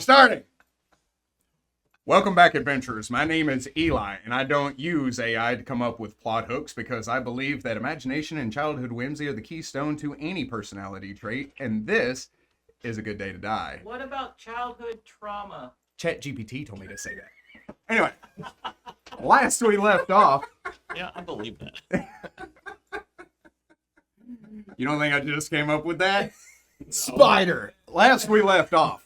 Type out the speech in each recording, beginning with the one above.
starting. Welcome back, adventurers. My name is Eli, and I don't use AI to come up with plot hooks because I believe that imagination and childhood whimsy are the keystone to any personality trait, and this is a good day to die. What about childhood trauma? ChatGPT told me to say that. Anyway, last we left off... Yeah, I believe that. You don't think I just came up with that? Spider! Last we left off,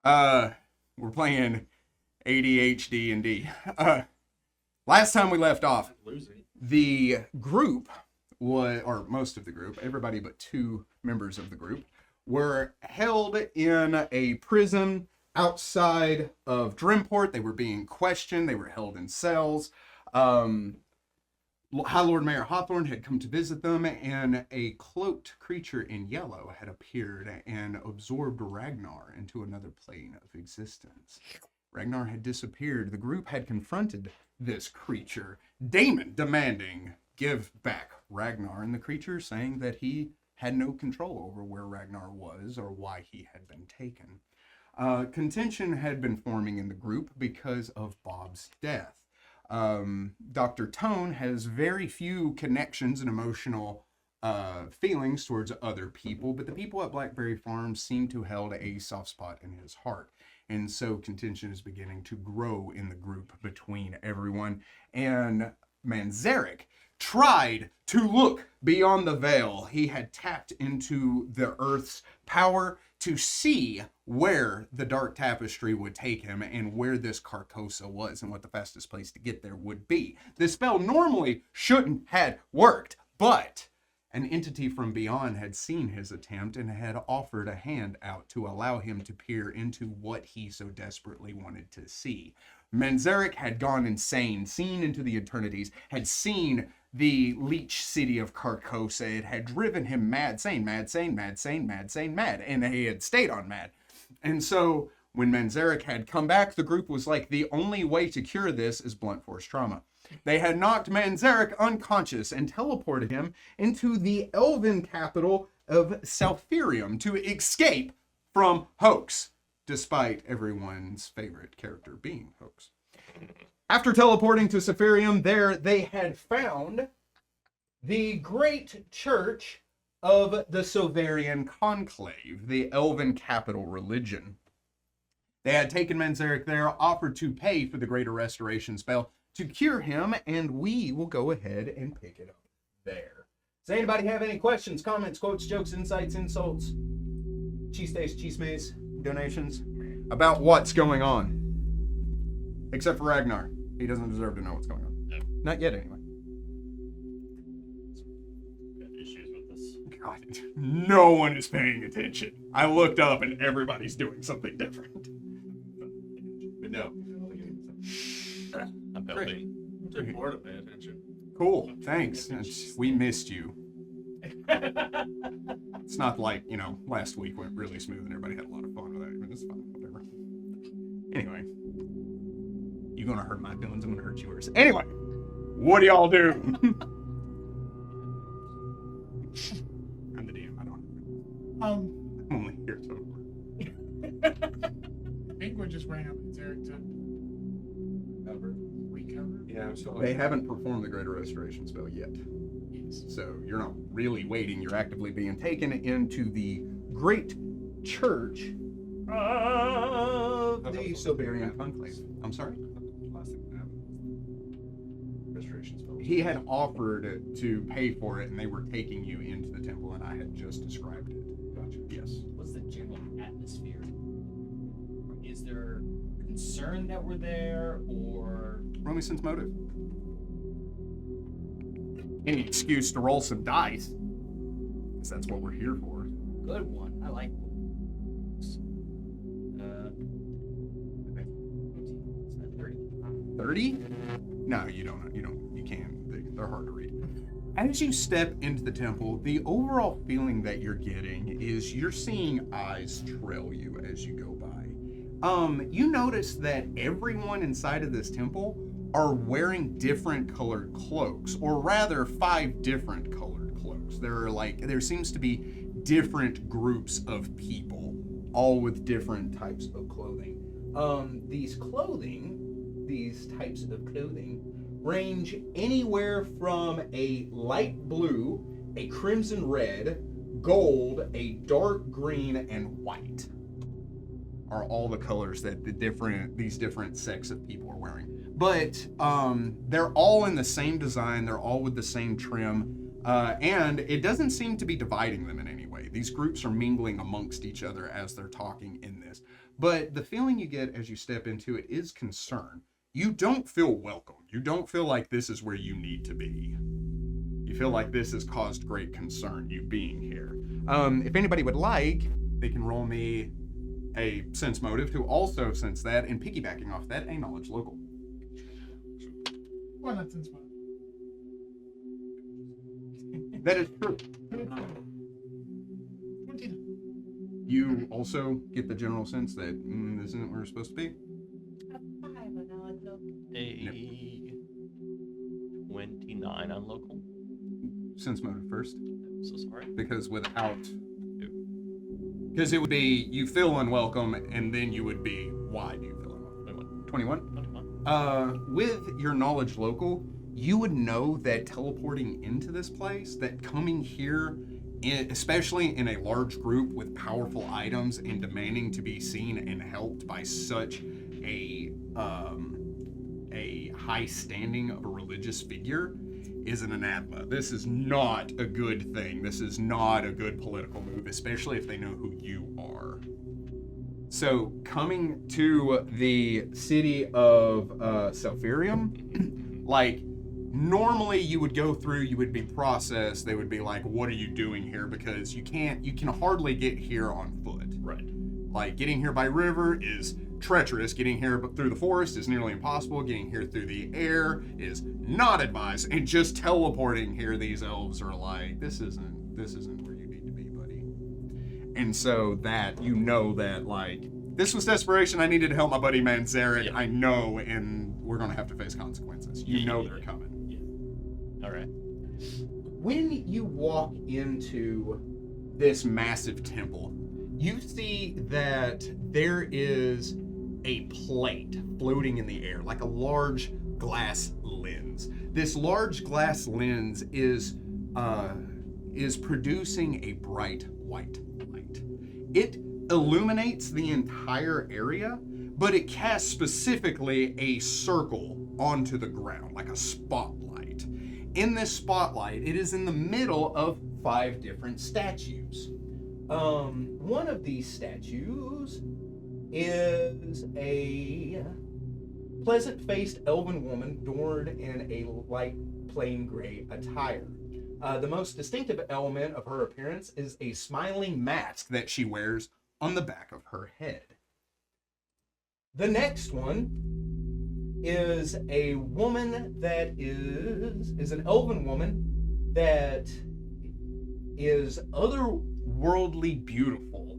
we're playing ADHD and D. Last time we left off, the group was, or most of the group, everybody but 2 members of the group, were held in a prison outside of Drimport. They were being questioned. They were held in cells. High Lord Mayor Hawthorne had come to visit them, and a cloaked creature in yellow had appeared and absorbed Ragnar into another plane of existence. Ragnar had disappeared. The group had confronted this creature, Damon demanding give back Ragnar, and the creature saying that he had no control over where Ragnar was or why he had been taken. Contention had been forming in the group because of Bob's death. Dr. Tone has very few connections and emotional feelings towards other people, but the people at Blackberry Farm seem to held a soft spot in his heart. And so contention is beginning to grow in the group between everyone. And Manzarek tried to look beyond the veil. He had tapped into the Earth's power to see where the dark tapestry would take him and where this Carcosa was and what the fastest place to get there would be. The spell normally shouldn't have worked, but an entity from beyond had seen his attempt and had offered a hand out to allow him to peer into what he so desperately wanted to see. Manzarek had gone insane, seen into the eternities, had seen the leech city of Carcosa. It had driven him mad, sane, mad, sane, mad, sane, mad, sane, mad, and he had stayed on mad. And so when Manzarek had come back, the group was like, the only way to cure this is blunt force trauma. They had knocked Manzarek unconscious and teleported him into the elven capital of Salfirium to escape from Hoax, despite everyone's favorite character being Hoax. After teleporting to Salfirium, there they had found the great church of the Silverian Conclave, the elven capital religion. They had taken Manzarek there, offered to pay for the Greater Restoration spell to cure him, and we will go ahead and pick it up there. Does anybody have any questions, comments, quotes, jokes, insights, insults, cheese days, cheese maze, donations about what's going on? Except for Ragnar. He doesn't deserve to know what's going on. No. Not yet, anyway. Got issues with this. God, no one is paying attention. I looked up and everybody's doing something different. But no. I'm helping. I'm too bored to pay attention. Cool, thanks. We missed you. It's not like, last week went really smooth and everybody had a lot of fun with it. But it's fine, whatever. Anyway. You're gonna hurt my feelings, I'm gonna hurt yours. Anyway, what do y'all do? I'm the DM, I don't. I'm only here to. I think we're just waiting on Derek to recover. Yeah, I'm still. They haven't performed the Greater Restoration spell yet. Yes. So you're not really waiting, you're actively being taken into the great church of the Silverian Conclave. I'm sorry? Restoration spell. He had offered to pay for it, and they were taking you into the temple, and I had just described it. Gotcha. Yes. What's the general atmosphere? Is there concern that we're there, or... Roll me sense motive. Any excuse to roll some dice. Because that's what we're here for. Good one. I like one. 30? No, you don't. You can't. They're hard to read. As you step into the temple, the overall feeling that you're getting is you're seeing eyes trail you as you go by. You notice that everyone inside of this temple are wearing different colored cloaks, or rather 5 different colored cloaks. There seems to be different groups of people all with different types of clothing. These types of clothing, range anywhere from a light blue, a crimson red, gold, a dark green, and white. Are all the colors that these different sects of people are wearing. But they're all in the same design. They're all with the same trim. And it doesn't seem to be dividing them in any way. These groups are mingling amongst each other as they're talking in this. But the feeling you get as you step into it is concern. You don't feel welcome. You don't feel like this is where you need to be. You feel like this has caused great concern, you being here. If anybody would like, they can roll me a sense motive to also sense that, and piggybacking off that, a knowledge local. Why not since one? That is true. 20. You also get the general sense that this isn't where we're supposed to be. A 29 on local. Sense motive first, I'm so sorry. because it would be you feel unwelcome, and then you would be why do you feel unwelcome? 21. With your knowledge local, you would know that teleporting into this place, that coming here, especially in a large group with powerful items and demanding to be seen and helped by such a high standing of a religious figure, is an anathema. This is not a good thing. This is not a good political move, especially if they know who you are. So, coming to the city of Selphirium, like, normally you would go through, you would be processed, they would be like, what are you doing here? Because you can hardly get here on foot. Right. Like, getting here by river is treacherous. Getting here through the forest is nearly impossible. Getting here through the air is not advised. And just teleporting here, these elves are like, this isn't where you need to be, buddy. And so that, you know that, like, this was desperation. I needed to help my buddy Manzarek. Yeah. I know, and we're going to have to face consequences. You know they're coming. All right. When you walk into this massive temple, you see that there is a plate floating in the air, like a large glass lens. This large glass lens is producing a bright white light. It illuminates the entire area, but it casts specifically a circle onto the ground, like a spotlight. In this spotlight, it is in the middle of 5 different statues. One of these statues is a pleasant-faced elven woman adorned in a light plain gray attire. The most distinctive element of her appearance is a smiling mask that she wears on the back of her head. The next one is a woman that is an elven woman that is otherworldly beautiful,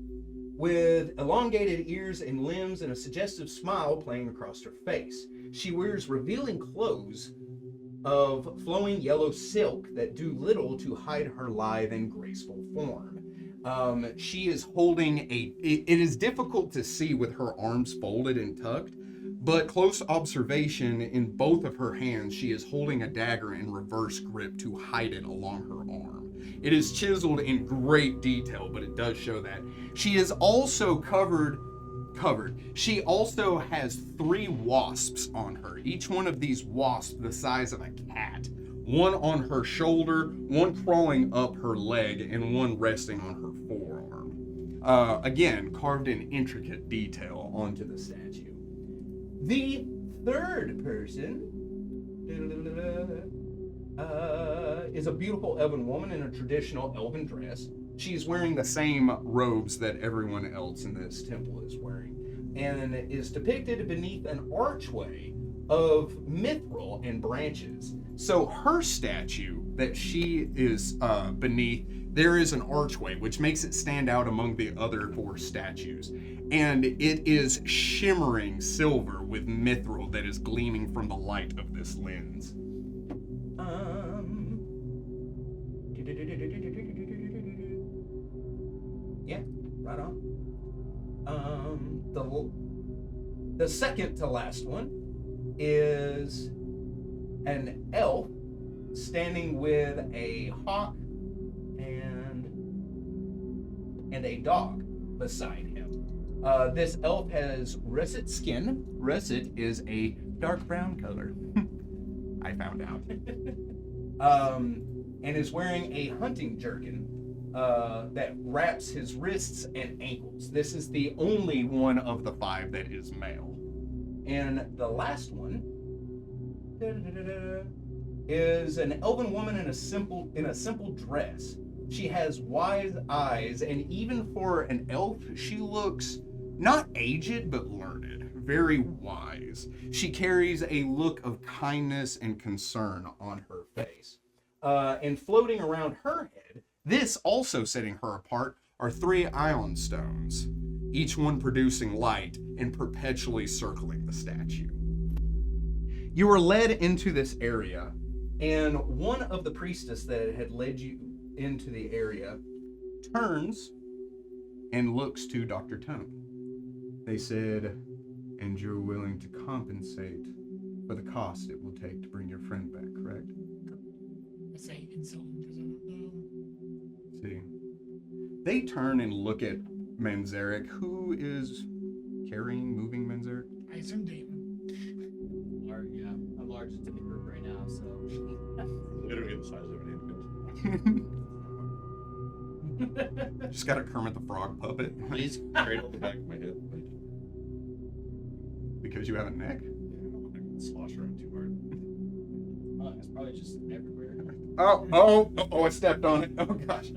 with elongated ears and limbs and a suggestive smile playing across her face. She wears revealing clothes of flowing yellow silk that do little to hide her lithe and graceful form. She is holding it is difficult to see with her arms folded and tucked, but close observation, in both of her hands, she is holding a dagger in reverse grip to hide it along her arm. It is chiseled in great detail, but it does show that. She is also covered. She also has 3 wasps on her. Each one of these wasps the size of a cat. One on her shoulder, one crawling up her leg, and one resting on her forearm. Again, carved in intricate detail onto the statue. The third person is a beautiful elven woman in a traditional elven dress. She's wearing the same robes that everyone else in this temple is wearing, and is depicted beneath an archway of mithril and branches. So her statue that she is beneath, there is an archway, which makes it stand out among the other 4 statues. And it is shimmering silver with mithril that is gleaming from the light of this lens. Yeah, right on. The second to last one is an elf standing with a hawk and a dog beside him. This elf has russet skin. Russet is a dark brown color. I found out. And is wearing a hunting jerkin that wraps his wrists and ankles. This is the only one of the 5 that is male. And the last one is an elven woman in a simple dress. She has wise eyes, and even for an elf, she looks not aged but learned, very wise. She carries a look of kindness and concern on her face. And floating around her head, this also setting her apart, are 3 ion stones, each one producing light and perpetually circling the statue. You were led into this area, and one of the priestess that had led you into the area turns and looks to Dr. Tone. They said, "And you're willing to compensate for the cost it will take to bring your friend back, correct?" I say insulting because I don't know. See. They turn and look at Manzarek, who is moving Manzarek. I assume Damon. Yeah, I'm largest in the group right now, so. Literally the size of an infant. Just got a Kermit the Frog puppet. Please cradle the back of my head. Because you have a neck? Yeah, I slosh around too hard. Oh, it's probably just everywhere. Oh, I stepped on it. Oh, gosh.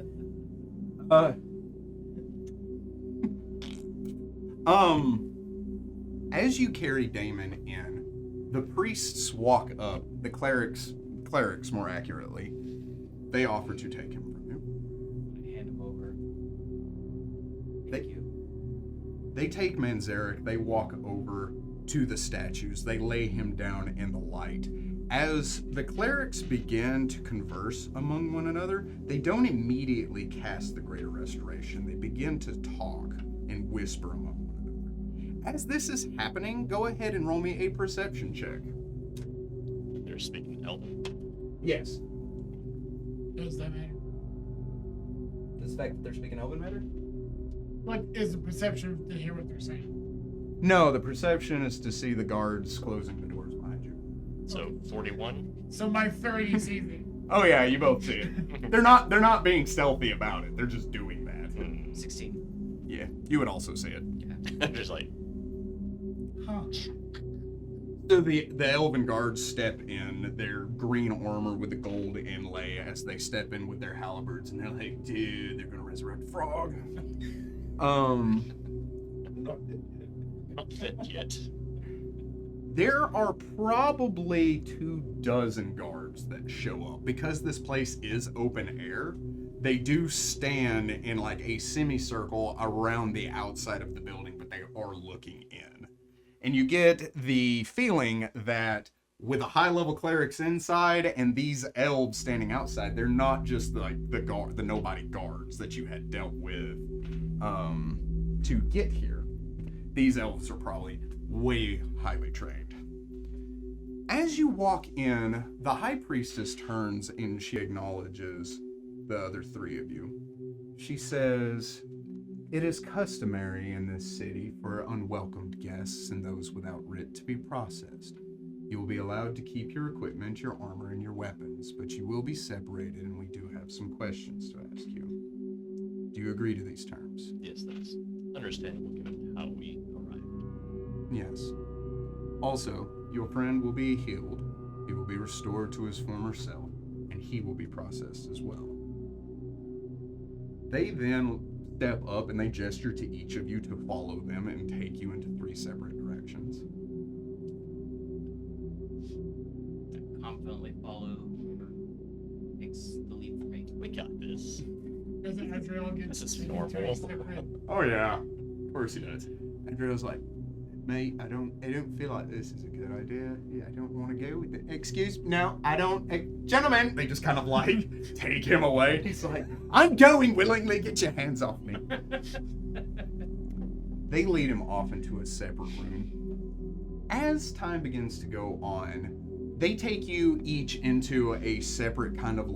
As you carry Damon in, the priests walk up, the clerics more accurately, they offer to take him from you. Hand him over. Thank you. They take Manzarek, they walk over to the statues, they lay him down in the light. As the clerics begin to converse among one another, they don't immediately cast the Greater Restoration. They begin to talk and whisper among one another. As this is happening, go ahead and roll me a perception check. They're speaking Elven. Yes. Does that matter? Does the fact that they're speaking Elven matter? What is the perception to hear what they're saying? No, the perception is to see the guards closing the doors behind you. So 41. So my 30 is easy. Oh yeah, you both see it. They're not being stealthy about it. They're just doing that. 16. Yeah, you would also see it. I'm just like, Huh. So the elven guards step in their green armor with the gold inlay as they step in with their halberds, and they're like, "Dude, they're gonna resurrect Frog." not dead yet. There are probably 24 guards that show up because this place is open air. They do stand in like a semicircle around the outside of the building, but they are looking in. And you get the feeling that with the high-level clerics inside and these elves standing outside, they're not just like the nobody guards that you had dealt with to get here. These elves are probably way highly trained. As you walk in, the high priestess turns and she acknowledges the other 3 of you. She says, "It is customary in this city for unwelcomed guests and those without writ to be processed. You will be allowed to keep your equipment, your armor, and your weapons, but you will be separated, and we do have some questions to ask you. Do you agree to these terms?" Yes, that's understandable given how we arrived. Yes. Also, your friend will be healed, he will be restored to his former self, and he will be processed as well. They then step up and they gesture to each of you to follow them and take you into 3 separate directions. I confidently follow whoever takes the lead for me. We got this. Doesn't Azrael get This is taken normal. to a separate- Oh yeah, of course he does. And Drill's like, "Mate, I don't feel like this is a good idea. Yeah, I don't want to go with it. Excuse me, no, I don't. Gentlemen," they just kind of like take him away. He's like, "I'm going willingly. Get your hands off me." They lead him off into a separate room. As time begins to go on, they take you each into a separate kind of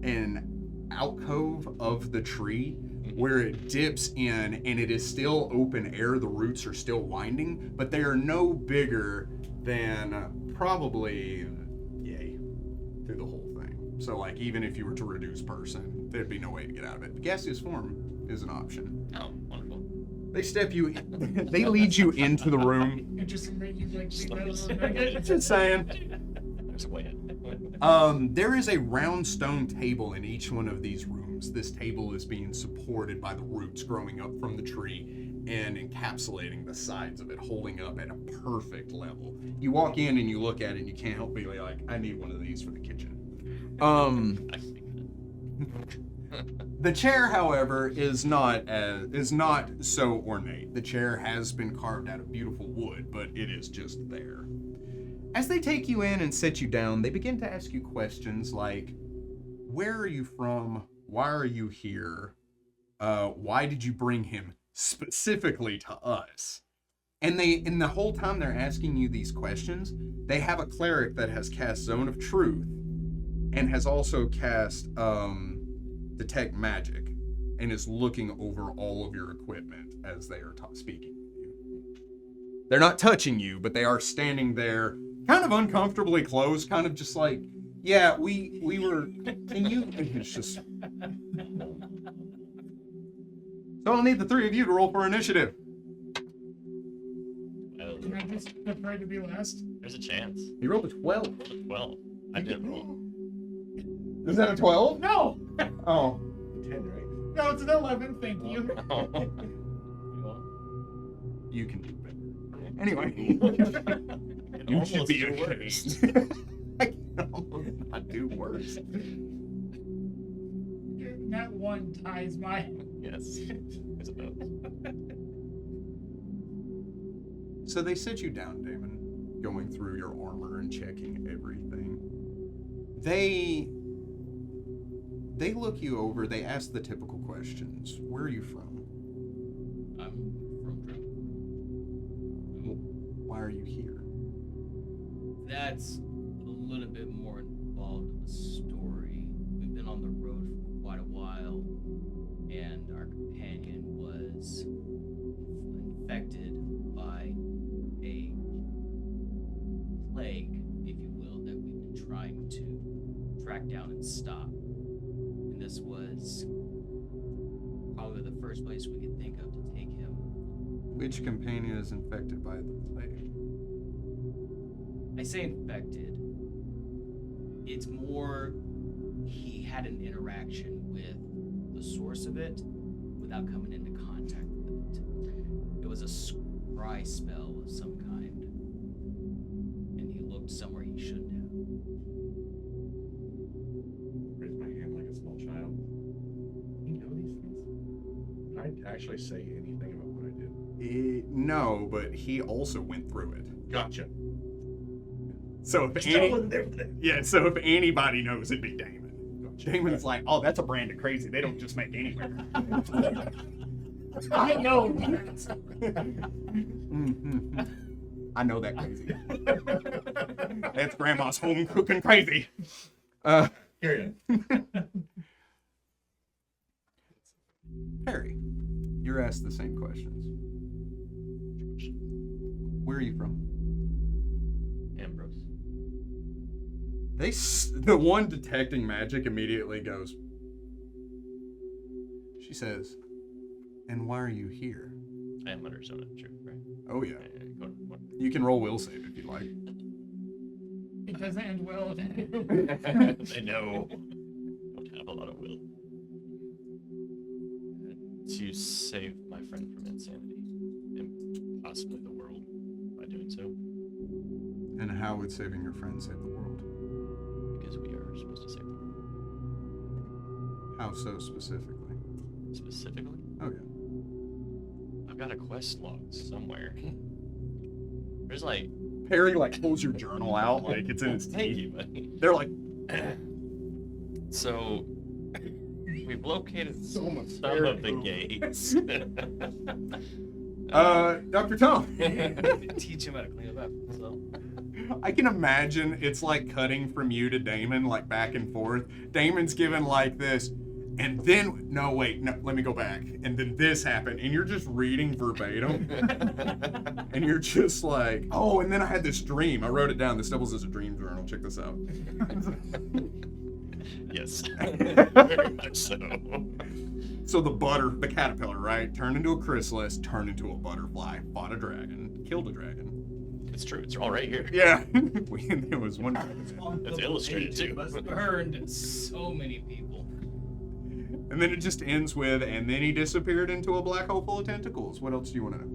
an alcove of the tree where it dips in, and it is still open air. The roots are still winding, but they are no bigger than probably yay through the whole thing. So like even if you were to reduce person, there'd be no way to get out of it. But gaseous form is an option. Oh, wonderful. They step you in, they lead you into the room. It just made you like see Just saying. There's a way. There is a round stone table in each one of these rooms. This table is being supported by the roots growing up from the tree and encapsulating the sides of it, holding up at a perfect level. You walk in and you look at it and you can't help but be like, I need one of these for the kitchen. I see The chair, however, is not so ornate. The chair has been carved out of beautiful wood, but it is just there. As they take you in and sit you down, they begin to ask you questions like, where are you from? Why are you here? Why did you bring him specifically to us? And the whole time they're asking you these questions, they have a cleric that has cast Zone of Truth and has also cast Detect Magic and is looking over all of your equipment as they are speaking with you. They're not touching you, but they are standing there kind of uncomfortably close, kind of just like, yeah, we were, can you, it's just. So I'll need the three of you to roll for initiative. Well, Can I just prefer to be last? there's a chance. He rolled a 12. 12. I did roll. Is that a 12? No! Oh. 10, right? No, it's an 11, thank you. You can do better. Anyway. It You should almost be do worse. I can almost not do worse. That one ties my. Yes. It's a bonus. So they sit you down, Damon, going through your armor and checking everything. They look you over, they ask the typical questions. Where are you from? I'm from Drum. Why are you here? That's a little bit more involved in the story. We've been on the road for quite a while, and our companion was infected by a plague, if you will, that we've been trying to track down and stop. And this was probably the first place we could think of to take him. Which companion is infected by the plague? I say infected. It's more he had an interaction with the source of it without coming into contact with it. It was a scry spell of some kind. And he looked somewhere he shouldn't have. Raise my hand like a small child. You know these things? Did I actually say anything about what I did? No, but he also went through it. Gotcha. So if anybody knows, it'd be Damon. Damon's like, oh, that's a brand of crazy. They don't just make anywhere. I know. I know that crazy. That's grandma's home cooking crazy. Here Harry, you're asked the same questions. Where are you from? Ambrose. The one detecting magic immediately goes. She says, and why are you here? I am under Zone of Truth, right? Oh yeah. Go on, what? You can roll will save if you like. It doesn't end well. I know. Don't have a lot of will. To save my friend from insanity and possibly the world by doing so, And how would saving your friend save the world? because we are supposed to save the world. How so specifically? Specifically, Oh yeah. I've got a quest log somewhere. There's like, Harry like pulls your journal out like it's in his thank teeth. you, buddy. They're like, So We've located So much some of the spare gates. Dr. Tom. Teach him how to clean up after himself. I can imagine it's like cutting from you to Damon, like back and forth. Damon's given like this, and then no, wait, no, let me go back, and then this happened, and you're just reading verbatim, and you're just like, oh, and then I had this dream. I wrote it down. This doubles as a dream journal. Check this out. Yes. Very much so. So the caterpillar, right, turned into a chrysalis, turned into a butterfly, fought a dragon, killed a dragon. It's true. It's all right here. Yeah, there was one. It's illustrated, too. Burned so many people. And then it just ends with, and then he disappeared into a black hole full of tentacles. What else do you want to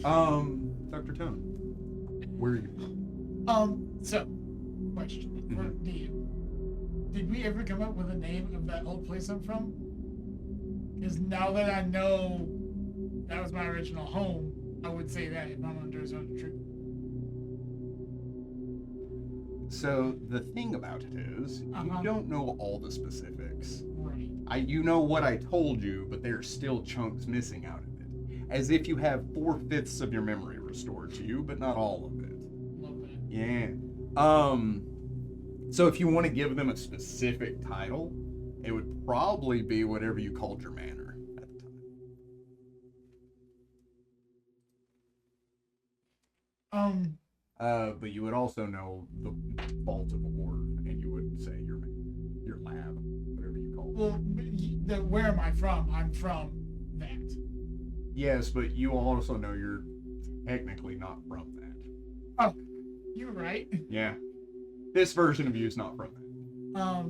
know? Dr. Tone, where are you from? So, question for DM. Did we ever come up with a name of that old place I'm from? Because now that I know that was my original home, I would say that if I'm under his own tree. So the thing about it is, you don't know all the specifics. Right. You know what I told you, but there are still chunks missing out of it. As if you have 4/5 of your memory restored to you, but not all of it. Love that. Yeah. So if you want to give them a specific title, it would probably be whatever you called your manor at the time. But you would also know the Vault of Ore, and you would say your lab, whatever you call it. Well, where am I from? I'm from that. Yes, but you also know you're technically not from that. Oh, you're right. Yeah. This version of you is not from that.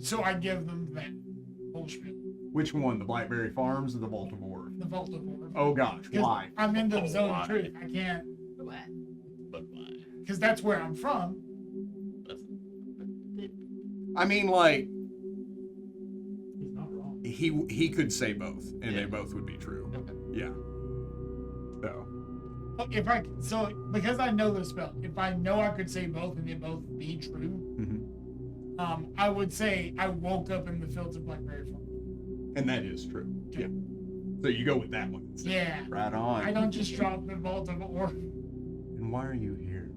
So I give them that whole spiel. Which one? The Blackberry Farms or the Vault of Ore? The Vault of Ore. Oh gosh, 'Cause why? I'm in the Oh, zone why? of truth. I can't, But why? because that's where I'm from. I mean, like, He's not wrong. he could say both, and Yeah. they both would be true. Okay. Yeah. So, So because I know the spell, if I know I could say both and they both be true, I would say I woke up in the fields of Blackberry Farm. and that is true. Yeah. So you go with that one instead. Yeah. Right on. I don't just drop the Vault of Ore. And why are you here?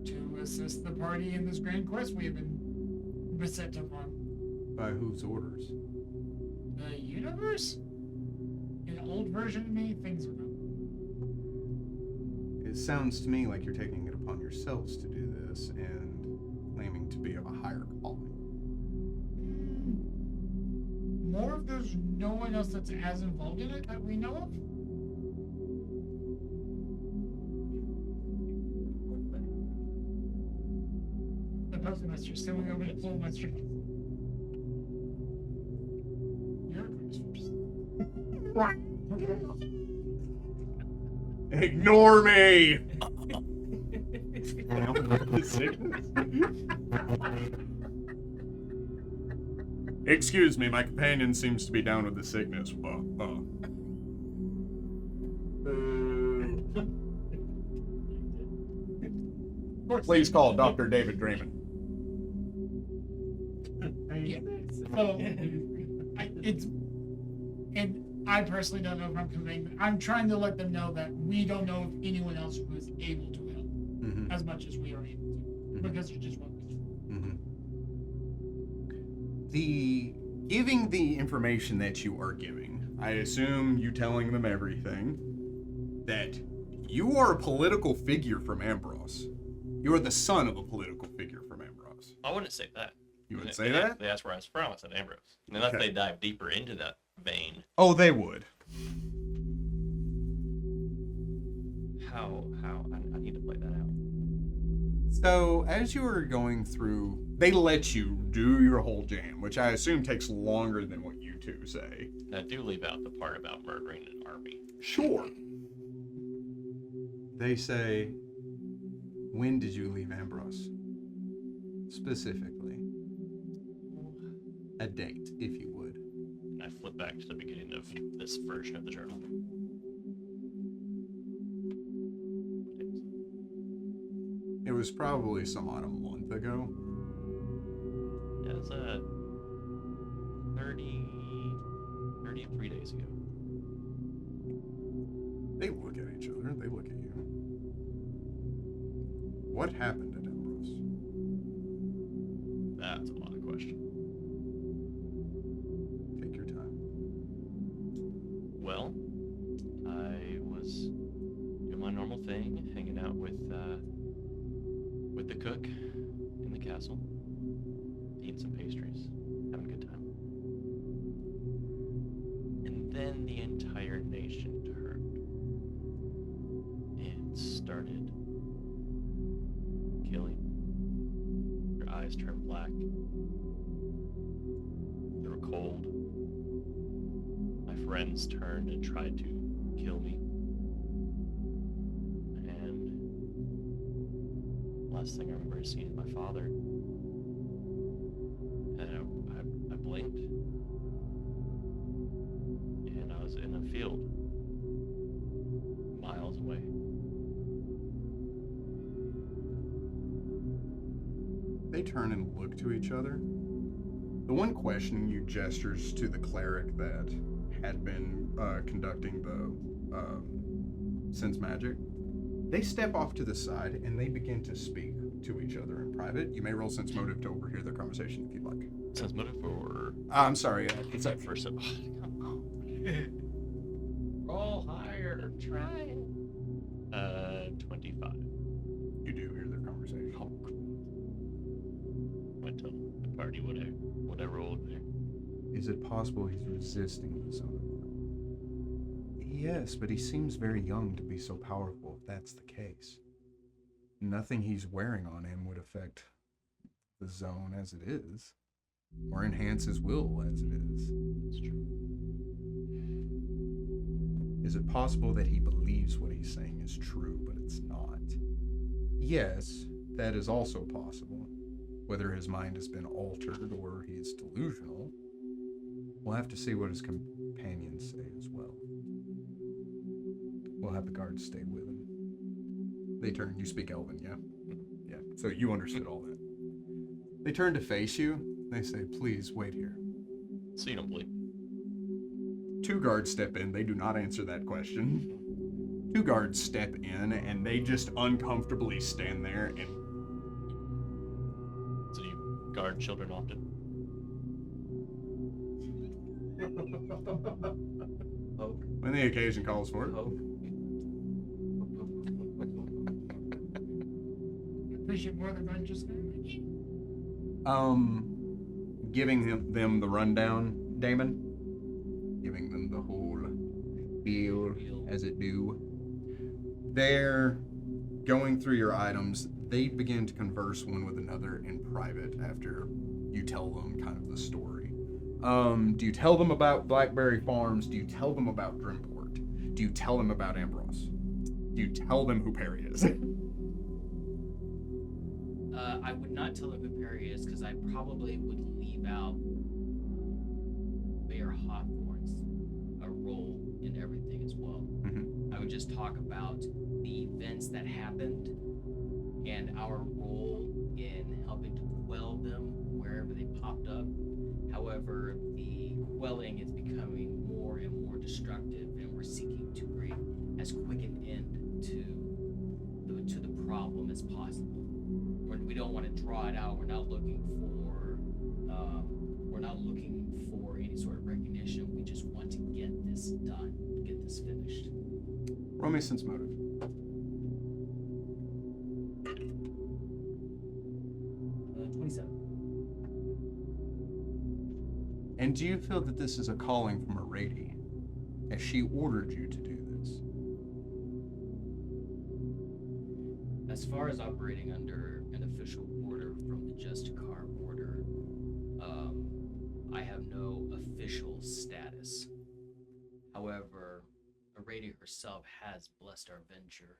To assist the party in this grand quest we have been beset upon. By whose orders? The universe? An old version of me, things are not. It sounds to me like you're taking it upon yourselves to do this and claiming to be of a higher calling. More if there's no one else that's as involved in it that we know of. The postmaster sitting over the full master. Ignore me! Excuse me, my companion seems to be down with the sickness. Please call Dr. David Draymond. Yeah. So, and I personally don't know if I'm conveying. I'm trying to let them know that we don't know if anyone else who is able to help as much as we are able to, because it's just what we do. The giving the information that you are giving, I assume you telling them everything, that you are a political figure from Ambros. You are the son of a political figure from Ambros. I wouldn't say that. You would say that? They asked where I was from. I said Ambrose. And unless Okay. they dive deeper into that vein, Oh, they would. how? I need to play that out. So, as you were going through, they let you do your whole jam, which I assume takes longer than what you two say. And I do leave out the part about murdering an army. Sure. They say, when did you leave Ambros? Specifically. A date, if you would. And I flip back to the beginning of this version of the journal. It was probably some autumn lunch month ago? Yeah, it was 33 days ago. They look at each other. They look at you. What happened at Ambrose? That's a lot of questions. Take your time. Well, I was doing my normal thing, hanging out with the cook in the castle, eating some pastries, having a good time. And then the entire nation turned and started killing. Their eyes turned black. They were cold. My friends turned and tried to kill me. And last thing I remember is seeing my father. And I blinked. And I was in a field miles away. They turn and look to each other. The one questioning you gestures to the cleric that had been conducting the sense magic. They step off to the side and they begin to speak to each other in private. You may roll sense motive to overhear their conversation if you'd like. Sense motive or I'm sorry. it's that first up. Roll higher. Try it. 25. You do hear their conversation. Went to the party, whatever rolled there. Is it possible he's resisting the zone of light? Yes, but he seems very young to be so powerful if that's the case. Nothing he's wearing on him would affect the zone as it is, or enhance his will as it is. That's true. Is it possible that he believes what he's saying is true, but it's not? Yes, that is also possible. Whether his mind has been altered or he is delusional, we'll have to see what his companions say as well. We'll have the guards stay with him. They turn. You speak Elven, yeah? Yeah, so you understood all that. They turn to face you. They say, please wait here. So you don't believe? 2 guards step in. They do not answer that question. 2 guards step in, and they just uncomfortably stand there and So you guard children often? Poke. when the occasion calls for it. Poke. Appreciate more than I'm just Giving them the rundown, Damon. Giving them the whole deal as it do. They're going through your items. They begin to converse one with another in private after you tell them kind of the story. Do you tell them about Blackberry Farms? Do you tell them about Drimport? Do you tell them about Ambrose? Do you tell them who Perry is? I would not tell them who Perry is because I probably would leave out Mayor Hawthorne's role in everything as well. Mm-hmm. I would just talk about the events that happened and our role in helping to quell them wherever they popped up. However, the quelling is becoming more and more destructive, and we're seeking to bring as quick an end to the problem as possible. We don't want to draw it out. We're not looking for any sort of recognition. We just want to get this done, get this finished. Roll me sense motive. 27. And do you feel that this is a calling from Arady, as she ordered you to do this? As far as operating under an official order from the Justicar order, I have no official status. However, Arady herself has blessed our venture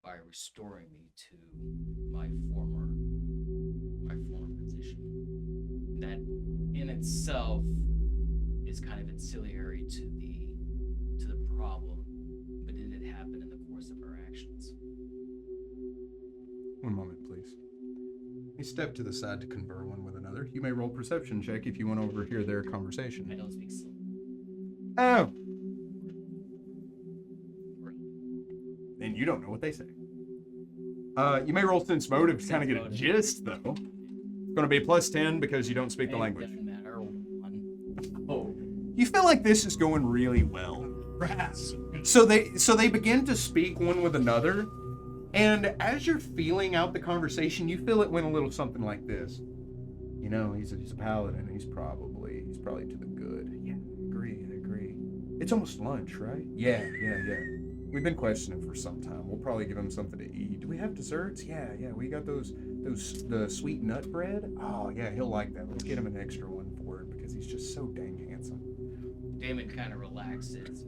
by restoring me to my former position. That in itself is kind of ancillary to the problem, but it did happen in the course of our actions. One moment, please. They step to the side to confer one with another. You may roll perception check if you want to overhear their I conversation. don't speak Sylvan. Oh. Then you don't know what they say. You may roll sense motive to kind of get a Sense gist, though. It's going to be plus 10 because you don't speak the It language. doesn't matter. One. Oh. You feel like this is going really well. Rats. So they begin to speak one with another, and as you're feeling out the conversation, you feel it went a little something like this. You know, he's a paladin. He's probably to the good. Yeah, I agree. It's almost lunch, right? Yeah. We've been questioning for some time. We'll probably give him something to eat. Do we have desserts? Yeah. We got the sweet nut bread. Oh yeah, he'll like that. Let's get him an extra one for it because he's just so dang handsome. Damon kind of relaxes.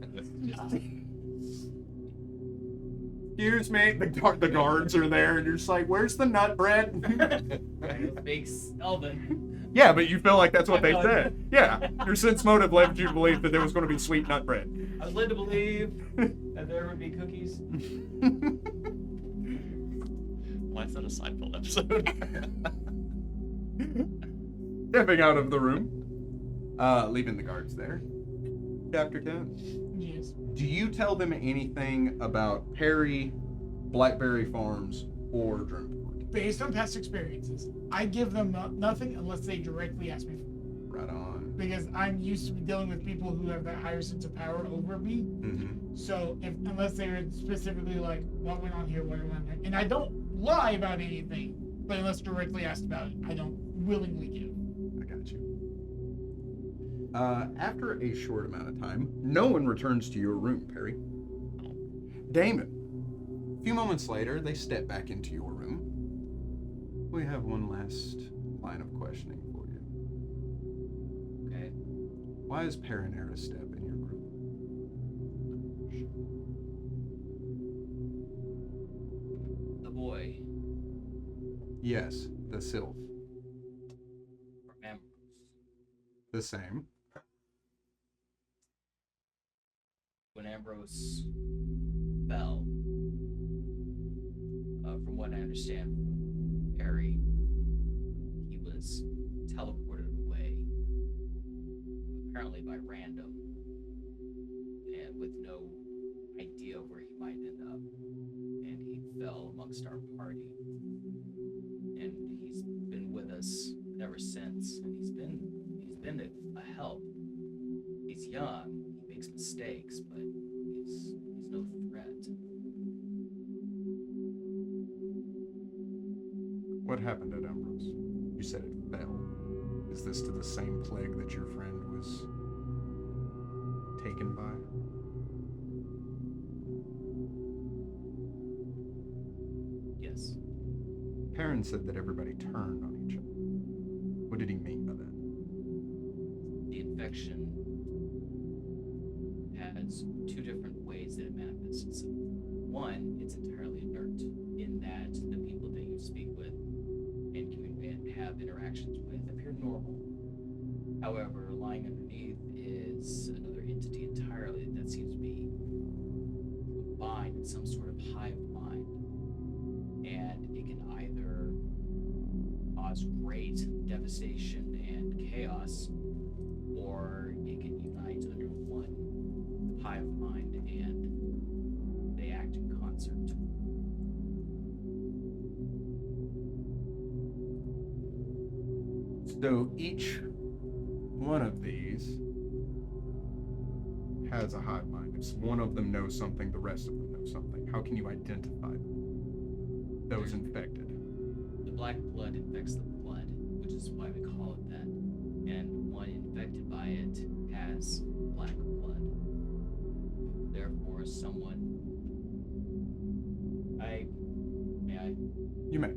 Excuse me, the guards are there, and you're just like, "Where's the nut bread?" Big Sylvan. Yeah, but you feel like that's what they I know. said. Yeah, your sense motive led you to believe that there was going to be sweet nut bread. I was led to believe that there would be cookies. Why is that a Seinfeld episode? Stepping out of the room, leaving the guards there. Chapter 10. Yes. Do you tell them anything about Perry, Blackberry Farms, or Dreamport? Based on past experiences, I give them nothing unless they directly ask me for it. Right on. Because I'm used to dealing with people who have that higher sense of power over me. Mm-hmm. So unless they were specifically like, what went on here, and I don't lie about anything, but unless directly asked about it, I don't willingly give. I got you. After a short amount of time, no one returns to your room, Perry. Damon. A few moments later, they step back into your room. We have one last line of questioning for you. Okay. Why is Paranera step in your group? The boy Yes, the Sylph. remembers. The same. When Ambrose fell, from what I understand from Perry, he was teleported away, apparently by random, and with no idea where he might end up. And he fell amongst our party, and he's been with us ever since. And he's been a help. He's young. He makes mistakes, but he's no threat. What happened at Ambrose? You said it fell. Is this to the same plague that your friend was taken by? Yes. Perrin said that everybody turned on each other. What did he mean by that? The infection has two different ways that it manifests itself. One, it's entirely inert in that the people that you speak with and have interactions with appear normal. However, lying underneath is another entity entirely that seems to be combined with some sort of hive mind. And it can either cause great devastation and chaos, or it can unite under one hive mind and they act in concert. So each one of these has a hive mind. If one of them knows something, the rest of them know something. How can you identify those infected? The black blood infects the blood, which is why we call it that. And one infected by it has black blood. Therefore, You may.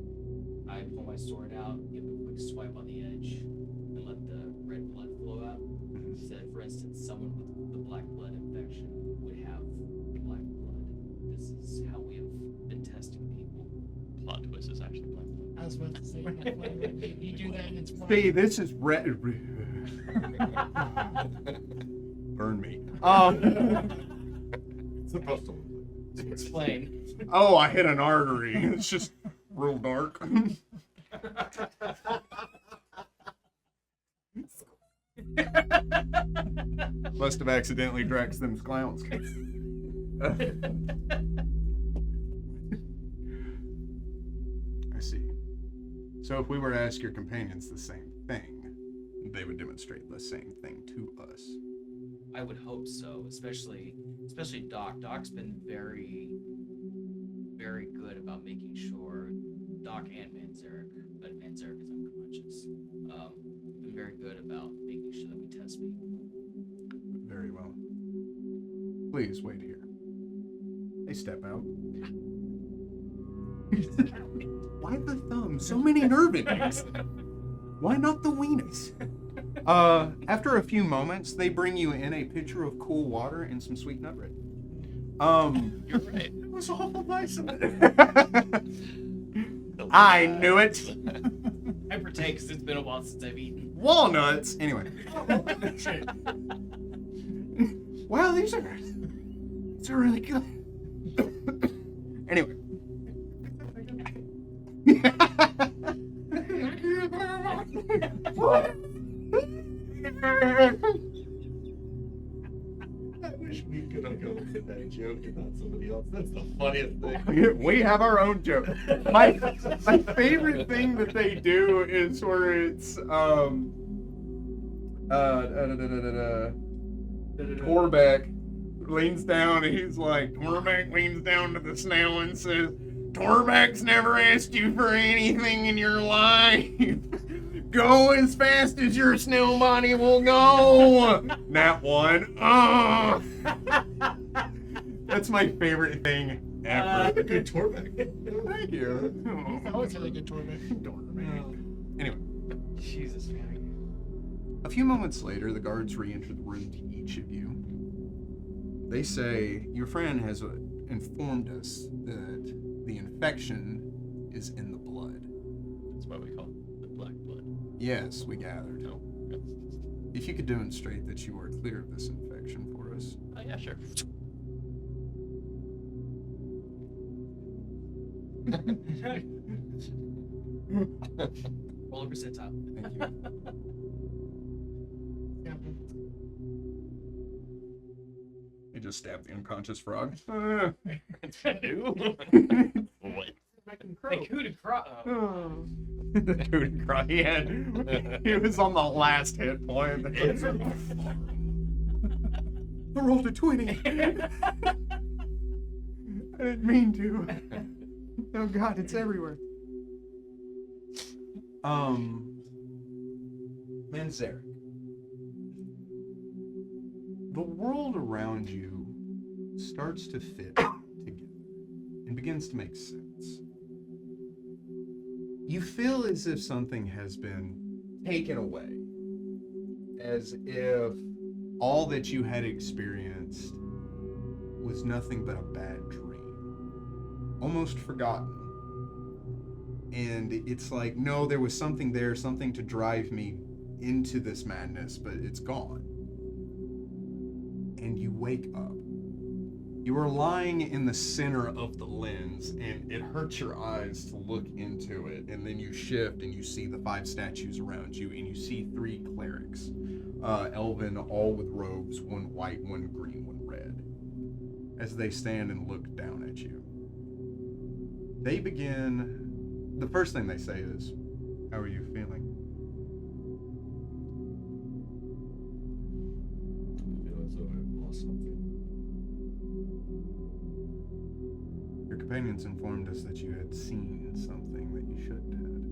I pull my sword out, give it a quick swipe on the edge, and let the red blood flow out. So that, for instance, someone with the black blood infection would have black blood. This is how we have been testing people. Plot twist is actually black blood. I was about to say, you do that and it's fine. See, this is burn me. It's supposed to. Explain. Oh, I hit an artery. It's just real dark. Must have accidentally drank them clowns. I see. So if we were to ask your companions the same thing, they would demonstrate the same thing to us. I would hope so, especially Doc. Doc's been very, very good about making sure Doc and Manzarek, but Manzarek is unconscious. Been very good about making sure that we test people. Very well. Please wait here. They step out. Why the thumb? So many nerve endings. Why not the weenus? After a few moments, they bring you in a pitcher of cool water and some sweet nut bread. You're right. It was awful nice of it. I knew it. I partake because it's been a while since I've eaten. Walnuts. Anyway. Wow, these are really good. Anyway. I wish we could have gone with that joke and not somebody else. That's the funniest thing. We have our own joke. My favorite thing that they do is where it's Torbeck leans down and he's like, Torbeck leans down to the snail and says, Torbeck's never asked you for anything in your life. Go as fast as your snail body will go. That one. That's my favorite thing ever. Good Torbeck. Thank you. I always had a good tour, man. Anyway, Jesus, man. a few moments later, the guards re-enter the room to each of you. They say, your friend has informed us that the infection is in the blood. That's why we call it the black blood. Yes, we gathered. No. Okay. If you could demonstrate that you are clear of this infection for us. Yeah, sure. Roll a percentile. Thank you. They just stabbed the unconscious frog. What? Like who to cry? The dude cried. He was on the last hit point. I rolled a 20. I didn't mean to. Oh God, it's everywhere. Manzarek. The world around you starts to fit together and begins to make sense. You feel as if something has been taken away, as if all that you had experienced was nothing but a bad dream, almost forgotten. And it's like, no, there was something there, something to drive me into this madness, but it's gone. And you wake up. You are lying in the center of the lens, and it hurts your eyes to look into it. And then you shift, and you see the 5 statues around you, and you see 3 clerics, elven, all with robes, 1 white, 1 green, 1 red, as they stand and look down at you. They begin. The first thing they say is, "How are you feeling?" I feel as though I've lost something. Your companions informed us that you had seen something that you shouldn't have,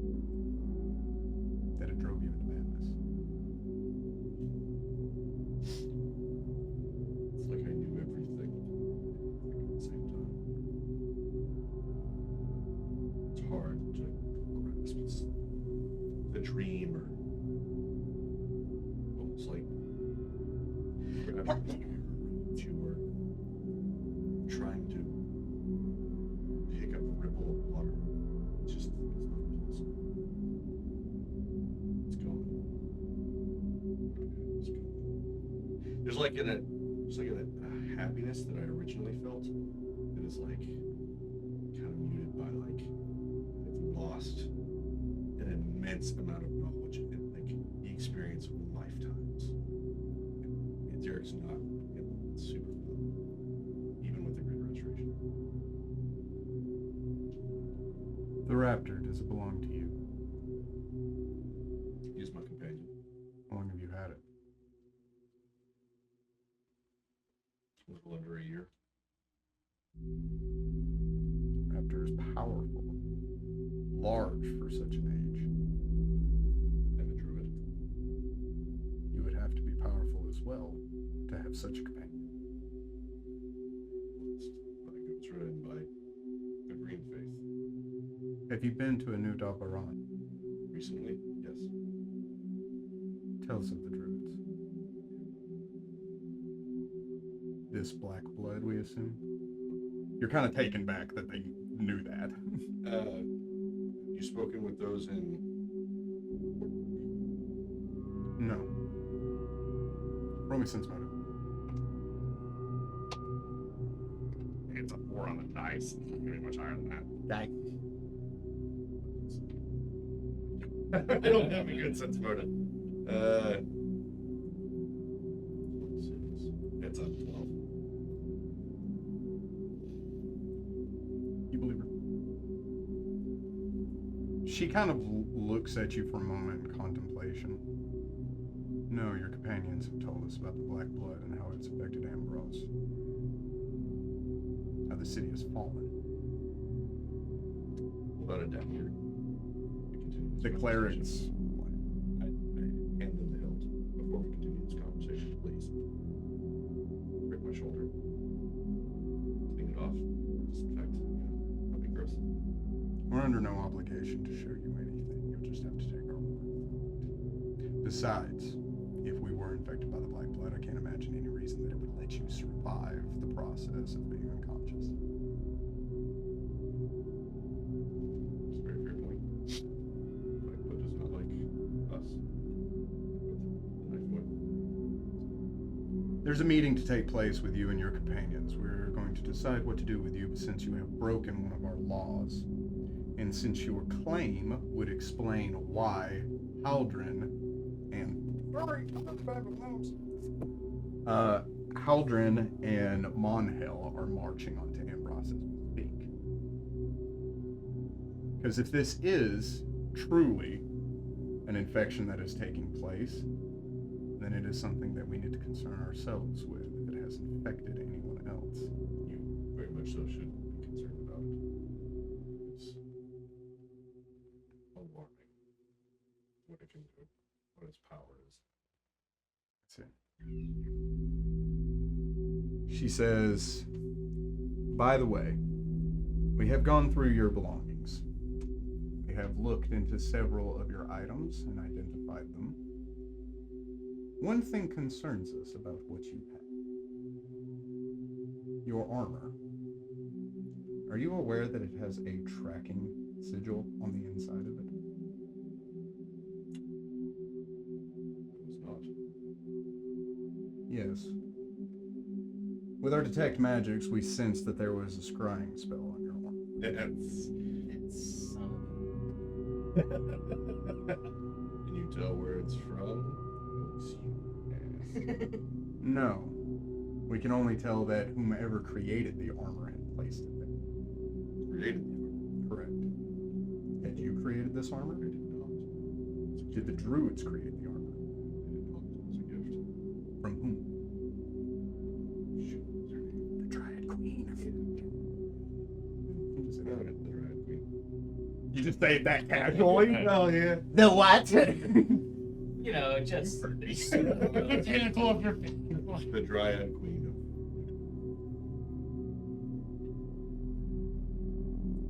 that it drove you into madness. It's like I knew everything at the same time. It's hard to grasp the dream, or almost like you were trying to pick up a ripple of water. It's just, it's not possible. It's gone. It's gone. There's like a happiness that I originally felt that is like kind of muted by like I've lost an immense amount of knowledge and like the experience of lifetimes. And Derek's not super well, even with the Grid Restoration. The raptor, does it belong to you? He's my companion. How long have you had it? A little under a year. Raptor is powerful. Large for such an age. I'm a druid. You would have to be powerful as well to have such a companion. But it goes right in by the green faith. Have you been to a New Dabaran? Recently, yes. Tell us of the druids. This black blood, we assume? You're kind of taken back that they knew that. You spoken with those in... No. Roll me sense motive. It's a 4 on the dice. It's not gonna be much higher than that. Die. I don't have a good sense motive. It's a 12. You believe her? She kind of looks at you for a moment in contemplation. No, your companions have told us about the black blood and how it's affected Ambrose. How the city has fallen. About it down here. We continue this The conversation. clerics. I hand them the hilt before we continue this conversation, please. Break my shoulder. Clean it off. Disinfect. Nothing gross. We're under no obligation to show you anything. You'll just have to take our word. Besides, if we were infected by the black blood, I can't imagine any reason that it would let you survive the process of being unconscious. It's a very fair point. Black blood is not like us. With the knife wood. There's a meeting to take place with you and your companions. We're going to decide what to do with you since you have broken one of our laws. And since your claim would explain why Haldren and Haldren and Monhel are marching onto Ambrose as we speak. Because if this is truly an infection that is taking place, then it is something that we need to concern ourselves with if it has infected anyone else. You very much so should be concerned about it. It's alarming what it can do, what its power is. That's it. She says, by the way, we have gone through your belongings. We have looked into several of your items and identified them. One thing concerns us about what you have. Your armor. Are you aware that it has a tracking sigil on the inside of it? It was not. Yes. With our detect magics, we sensed that there was a scrying spell on your arm. It's Can you tell where it's from? No. We can only tell that whomever created the armor had placed it there. Created. Correct. Had you created this armor? I did not. Did the druids create the armor? I did not. It was a gift. From whom? Shoot, what was her name? The Dryad Queen. You just say No, that. the Red Queen. You just say it that casually? Oh yeah. The what? you know, just The pinnacle of your The Dryad Queen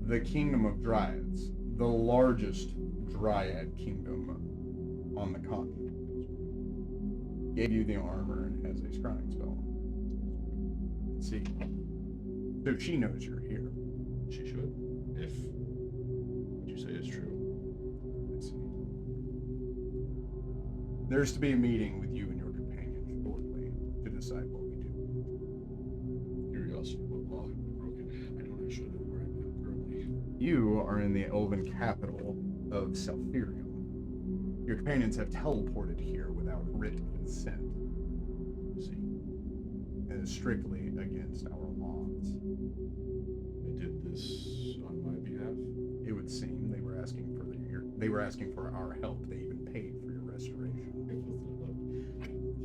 The Kingdom of Dryads. The largest Dryad kingdom on the continent. Gave you the armor and has a scrying spell. Let's see. So she knows you're here. of. She should. If what you say is true. Let's see. There's to be a meeting with you and your companion shortly to decide what we do. Curiosity, what law have we broken? I don't actually know where I'm at currently. You are in the elven capital of Selphirium. Your companions have teleported here without written consent. See, and is strictly against our laws. They did this on my behalf. It would seem they were asking for our help. They even paid for your restoration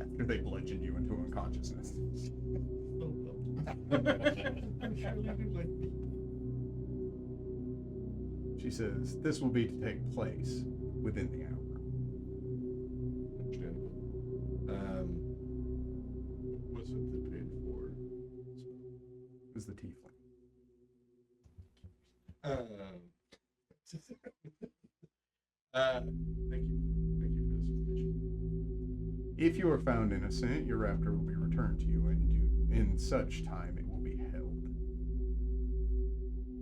after they bludgeoned you into unconsciousness. She says this will be to take place within the hour. Understandable. What's it they paid for? It was the tiefling. Thank you. Thank you for this information. If you are found innocent, your raptor will be returned to you, and in such time it will be held.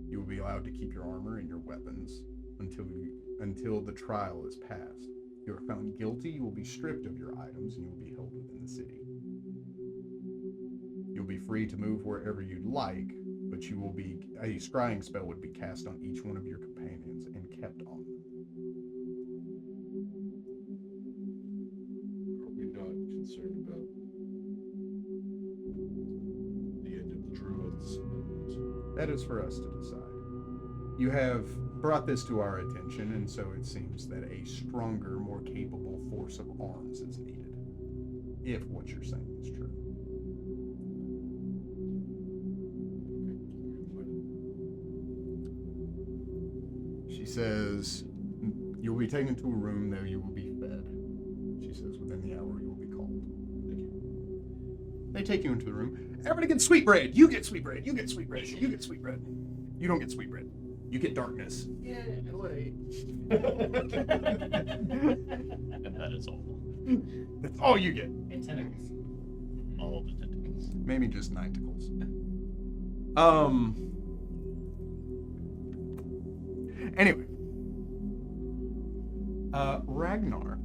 You will be allowed to keep your armor and your weapons until the trial is passed. If you are found guilty, you will be stripped of your items and you will be held within the city. You'll be free to move wherever you'd like, but a scrying spell would be cast on each one of your companions and kept on them. Are we not concerned about the end of the druids? That is for us to decide. You have brought this to our attention, and so it seems that a stronger, more capable force of arms is needed, if what you're saying is true. She says, you will be taken to a room, there you will be fed. She says, within the hour you will be called. Thank you. They take you into the room. Everybody gets sweetbread. You get sweetbread. You get sweetbread. You get sweetbread. You don't get sweetbread. You get darkness. Yeah, wait. And that is all. That's all you get. And tentacles. All the tentacles. Maybe just ninetacles. Anyway. Ragnar.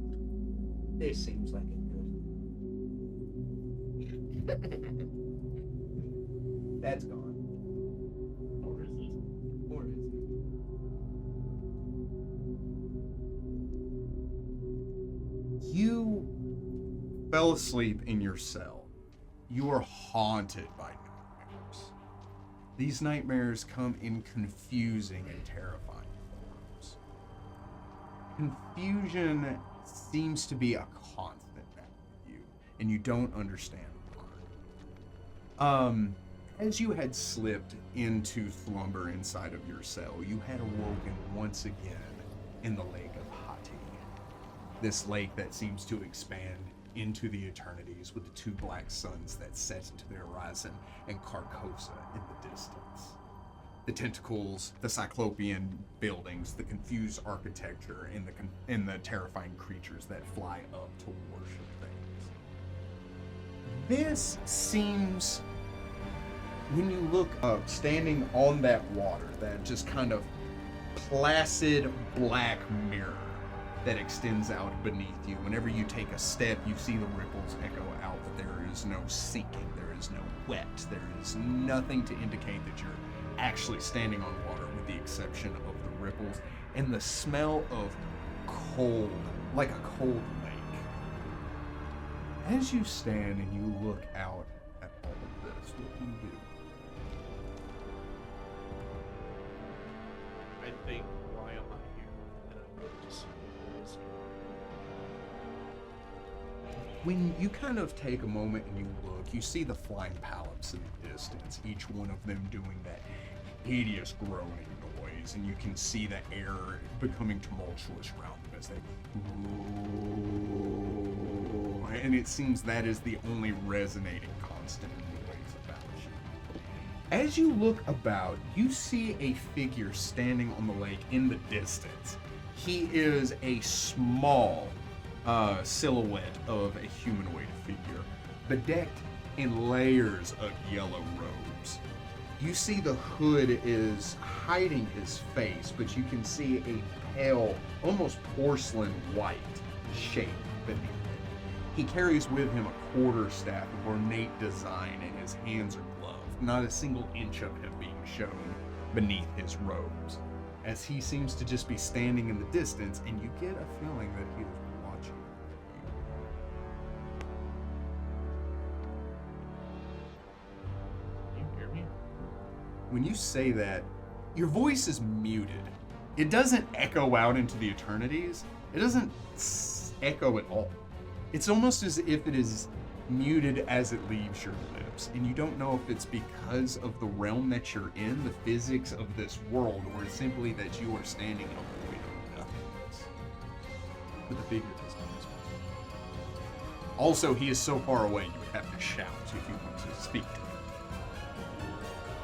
This seems like it good. That's gone. Or is it? Or is it? You fell asleep in your cell. You are haunted by nightmares. These nightmares come in confusing and terrifying forms. Confusion seems to be a constant now with you, and you don't understand why. As you had slipped into slumber inside of your cell, you had awoken once again in the lake of Hati. This lake that seems to expand into the eternities with the two black suns that set into the horizon and Carcosa in the distance. The tentacles, the cyclopean buildings, the confused architecture, and the terrifying creatures that fly up to worship things. This seems, when you look up, standing on that water, that just kind of placid black mirror that extends out beneath you. Whenever you take a step, you see the ripples echo out, but there is no sinking, there is no wet, there is nothing to indicate that you're actually standing on water with the exception of the ripples and the smell of cold, like a cold lake. As you stand and you look out at all of this, what do you do? I think, why am I here? And I go to see what is here. When you kind of take a moment and you look, you see the flying polyps in the distance, each one of them doing that hideous groaning noise, and you can see the air becoming tumultuous around them as they... And it seems that is the only resonating constant in the waves about you. As you look about, you see a figure standing on the lake in the distance. He is a small silhouette of a humanoid figure, bedecked in layers of yellow robes. You see the hood is hiding his face, but you can see a pale, almost porcelain white shape beneath it. He carries with him a quarterstaff of ornate design, and his hands are gloved, not a single inch of him being shown beneath his robes, as he seems to just be standing in the distance, and you get a feeling that he is when you say that, your voice is muted. It doesn't echo out into the eternities. It doesn't echo at all. It's almost as if it is muted as it leaves your lips, and you don't know if it's because of the realm that you're in, the physics of this world, or simply that you are standing in a void of nothingness. But the figure does not respond. Also, he is so far away you would have to shout if you want to speak to him.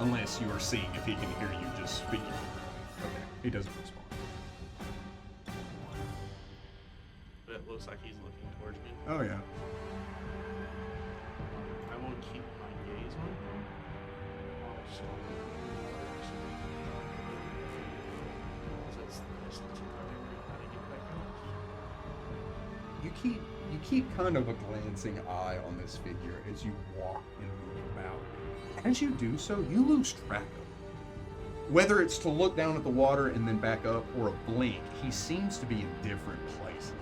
Unless you are seeing if he can hear you just speaking. Okay, he doesn't respond. But it looks like he's looking towards me. Oh yeah. I will keep my gaze on him. Also, that's the distance I'm covering. How to get back out. You keep kind of a glancing eye on this figure as you walk and move about. As you do so, you lose track of him. Whether it's to look down at the water and then back up, or a blink, he seems to be in different places.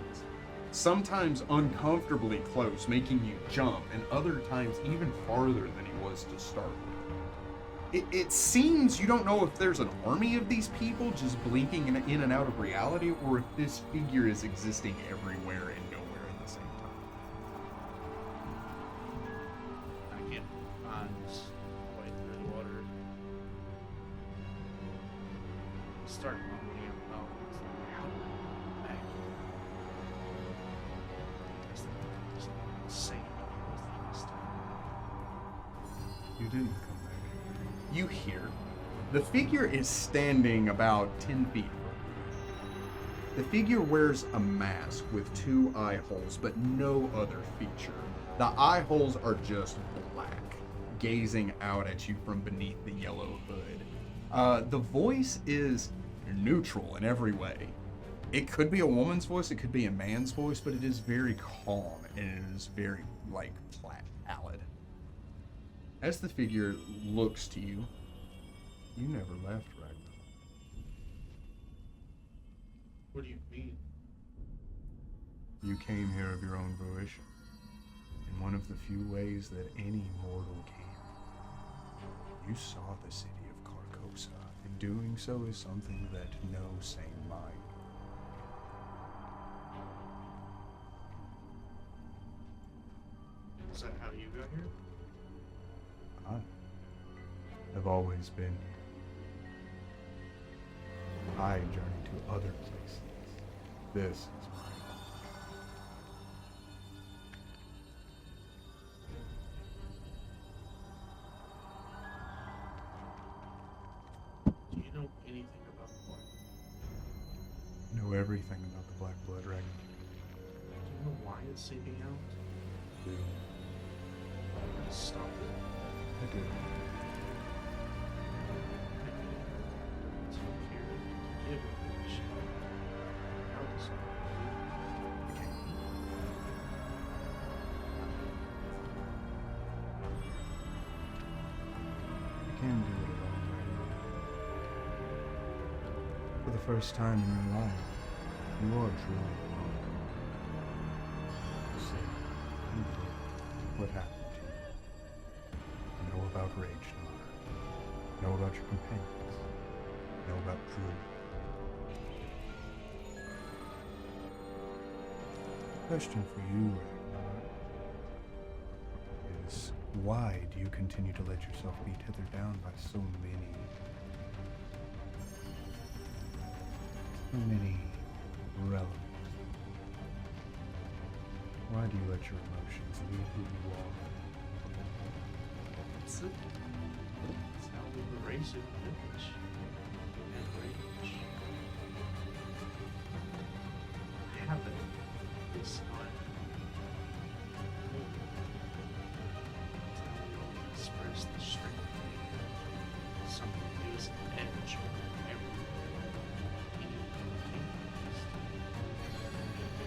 Sometimes uncomfortably close, making you jump, and other times even farther than he was to start with. It seems you don't know if there's an army of these people just blinking in and out of reality, or if this figure is existing everywhere and nowhere at the same time. I can't find my way through the water. Start mumbling about how back. Just saying was the You didn't come back. You hear. The figure is standing about 10 feet from you. The figure wears a mask with 2 eye holes, but no other feature. The eye holes are just black, gazing out at you from beneath the yellow hood. The voice is neutral in every way. It could be a woman's voice, it could be a man's voice, but it is very calm and it is very, pallid. As the figure looks to you, you never left, Ragnar. What do you mean? You came here of your own volition, in one of the few ways that any mortal can. You saw the city of Carcosa, and doing so is something that no sane mind. Is that how you got here? I've always been here. I journey to other places. This is my home. Do you know anything about the Black? I know everything about the Black Blood Dragon. Do you know why it's seeping out? Do Stop it. I do. It's here to give information. How does it You can do it alone, Ragnar. For the first time in your life, you are truly alone. You see, you know what happened to you. You know about Rage Nora. You know about your companions. You know about Drew. Question for you, Ragnar, is why do you continue to let yourself be tethered down by so many relatives? Why do you let your emotions lead who you are? It's how we were raised in the village. And rage. Habit is not. It's how we only express the strength. Something gives edge over everything.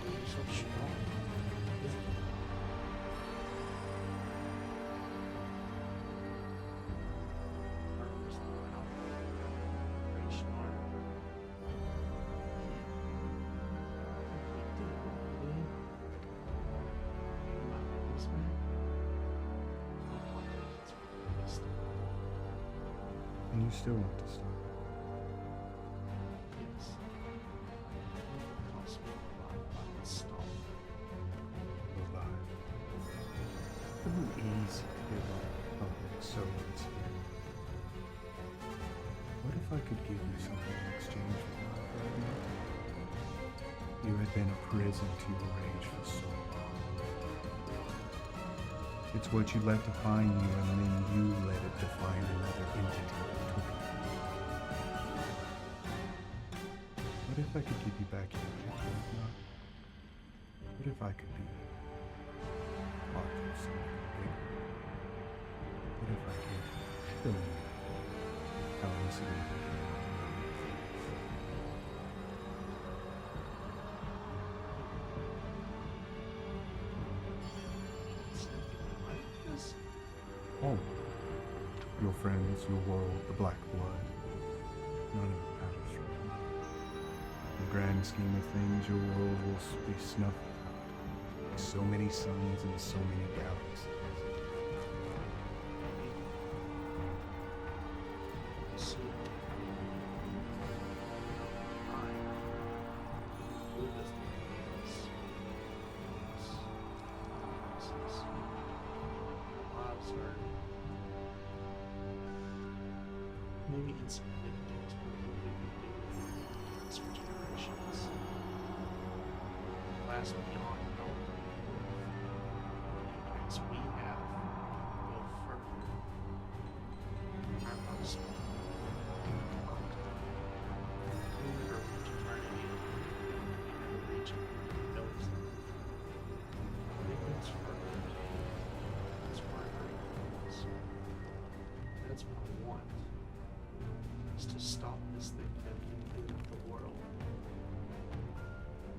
You're so strong. You still want to stop? Yes. It costs me a lot if I can stop. Alive. Too easy to give up public servants here. What if I could give you something in exchange for life right now? You had been a prison to your rage for so long. It's what you let define you, and then you let it define another entity that took it. What if I could give you back your life right now? What if I could be part of something bigger? What if I could show you how insignificant you are? Oh, your friends, your world, the black blood. None of it matters right now. In the grand scheme of things, your world will be snuffed out. So many suns and so many galaxies. So, who does this? Lives are maybe insignificant, but what we can do is for generations. Last beyond our as we have go further. Our most we never reach eternity. We never reach else. It goes further. That's why I is. That's what I want. Is to stop this thing that can lead the world.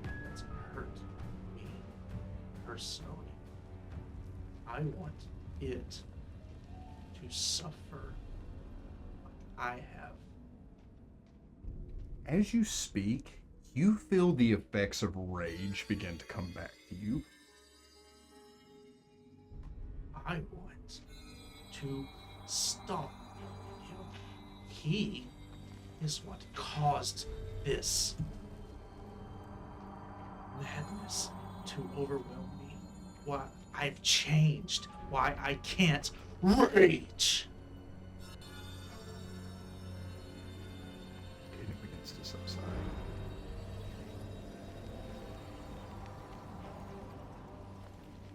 That's hurt me personally. I want it to suffer like I have. As you speak, you feel the effects of rage begin to come back to you. I want to stop him. He is what caused this madness to overwhelm me. Why I've changed. Why I can't rage. It begins to subside.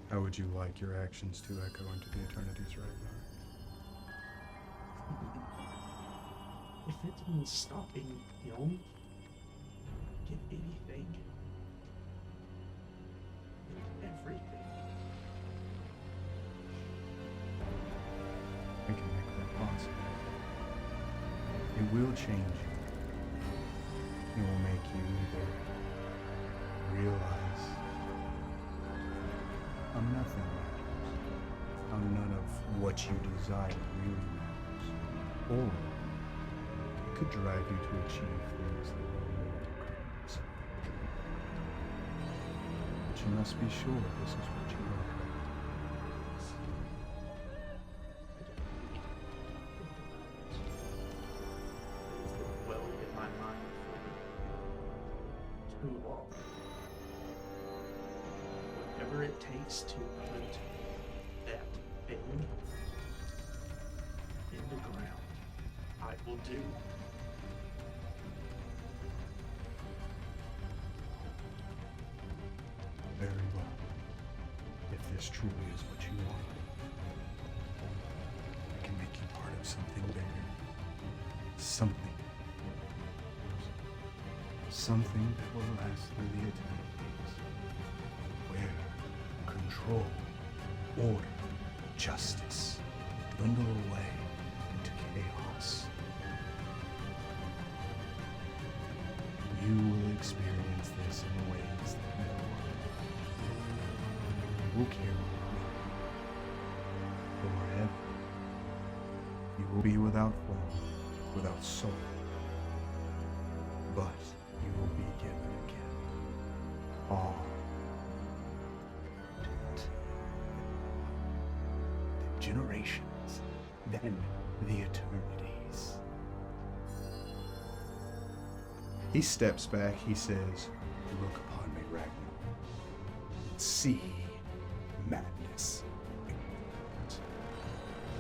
How would you like your actions to echo into the eternities right now? If it means stopping him, give anything. Everything. I can make that possible. It will change you. It will make you either realize how nothing matters, how none of what you desire really matters, or it could drive you to achieve things that no mortal could possibly. But you must be sure this is what you want. Well in my mind for too long. Whatever it takes to put that thing in the ground, I will do. Very well. If this truly is what you want, I can make you part of something bigger. Something that will last through the eternities. Where control, order, justice dwindle away into chaos. You will experience this in ways that no one will carry you forever. You will be without form, without soul, but you will be given again all generations, then the eternities. He steps back. He says, "Look upon me, Ragnar. See madness."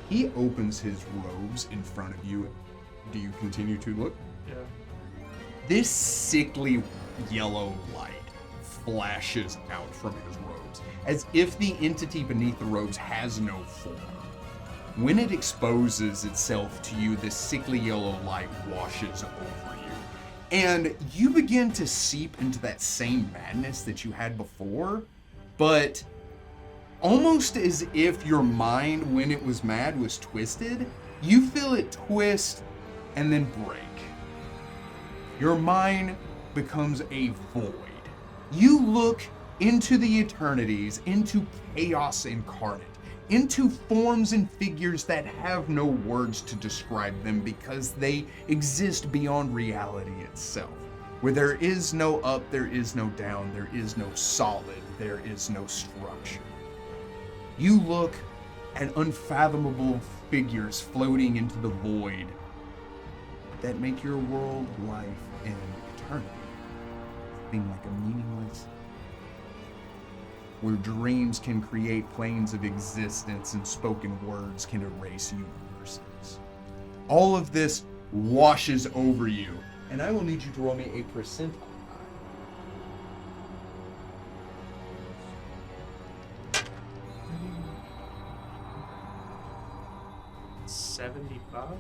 He opens his robes in front of you. Do you continue to look? Yeah. This sickly yellow light flashes out from his robes, as if the entity beneath the robes has no form. When it exposes itself to you, this sickly yellow light washes over you. And you begin to seep into that same madness that you had before, but almost as if your mind, when it was mad, was twisted. You feel it twist and then break. Your mind becomes a void. You look into the eternities, into chaos incarnate, into forms and figures that have no words to describe them because they exist beyond reality itself. Where there is no up, there is no down, there is no solid, there is no structure. You look at unfathomable figures floating into the void that make your world, life, and eternity seem like a meaningless, where dreams can create planes of existence and spoken words can erase universes. All of this washes over you, and I will need you to roll me a percentile. 75?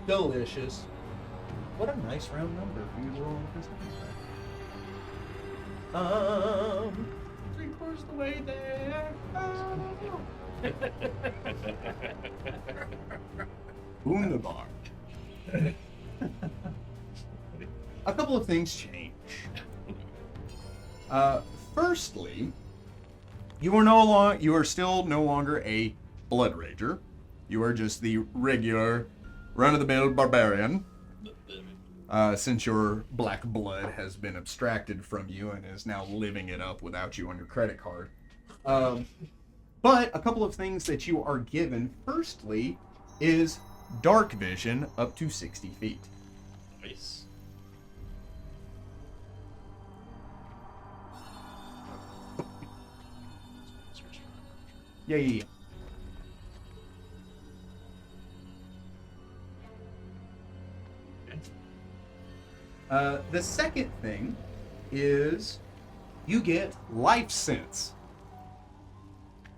Delicious. What a nice round number for you to roll a percentile. 3/4 the way there. Wunderbar. A couple of things change. Firstly, you are still no longer a blood rager. You are just the regular run-of-the-mill barbarian. Since your black blood has been abstracted from you and is now living it up without you on your credit card. But a couple of things that you are given. Firstly is dark vision up to 60 feet. Nice. Yeah. The second thing is you get life sense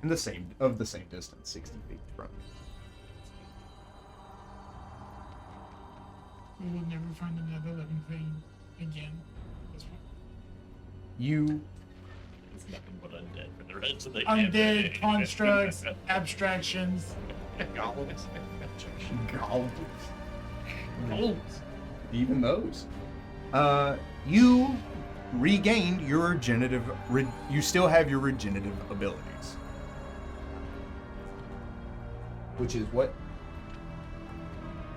in the same distance, 60 feet from you. We will never find another living thing again. That's fine. You It's nothing but undead for the rest of the Undead campaign. constructs, abstractions. Golems. gold. Even those. You regained your regenerative. You still have your regenerative abilities, which is what?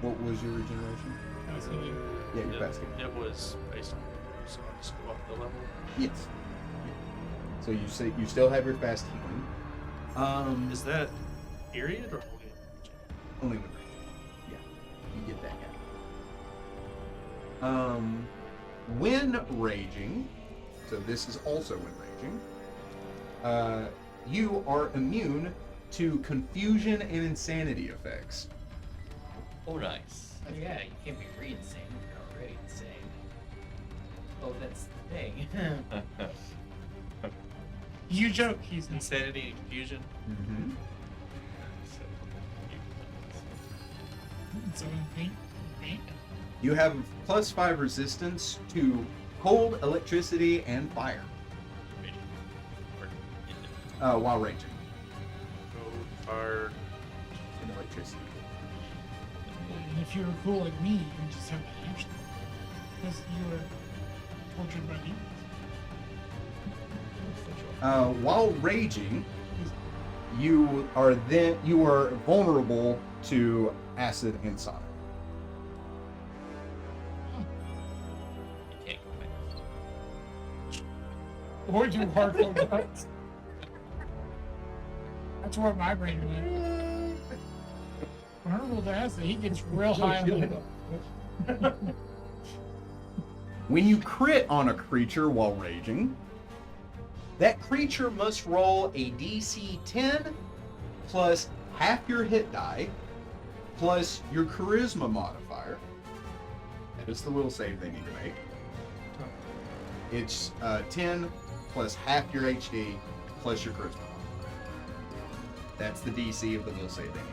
What was your regeneration? That's what it- Yeah, your fast game. It was based on so I just go up the level. Yes. So you say you still have your fast healing. Is that period or only? Only when raging. Yeah, you get that guy. When raging, so this is also when raging, you are immune to confusion and insanity effects. Oh, nice. Oh, yeah, you can't be re-insane if you're already insane. Oh, that's the thing. You joke, he's not. Insanity and confusion. Mm-hmm. So paint. You have +5 resistance to cold, electricity, and fire while raging. Code, fire. And electricity. And if you were cool like me, you would just have to use them. Because you were tortured by demons. While raging, you are vulnerable to acid and sonic. You can't go fast. Or do hardcore drugs. That's where my brain went. Vulnerable to acid, he gets real high on the When you crit on a creature while raging, that creature must roll a DC 10 plus half your hit die plus your charisma modifier. That is the will save they need to make. It's 10 plus half your HD plus your charisma modifier. That's the DC of the will save they need.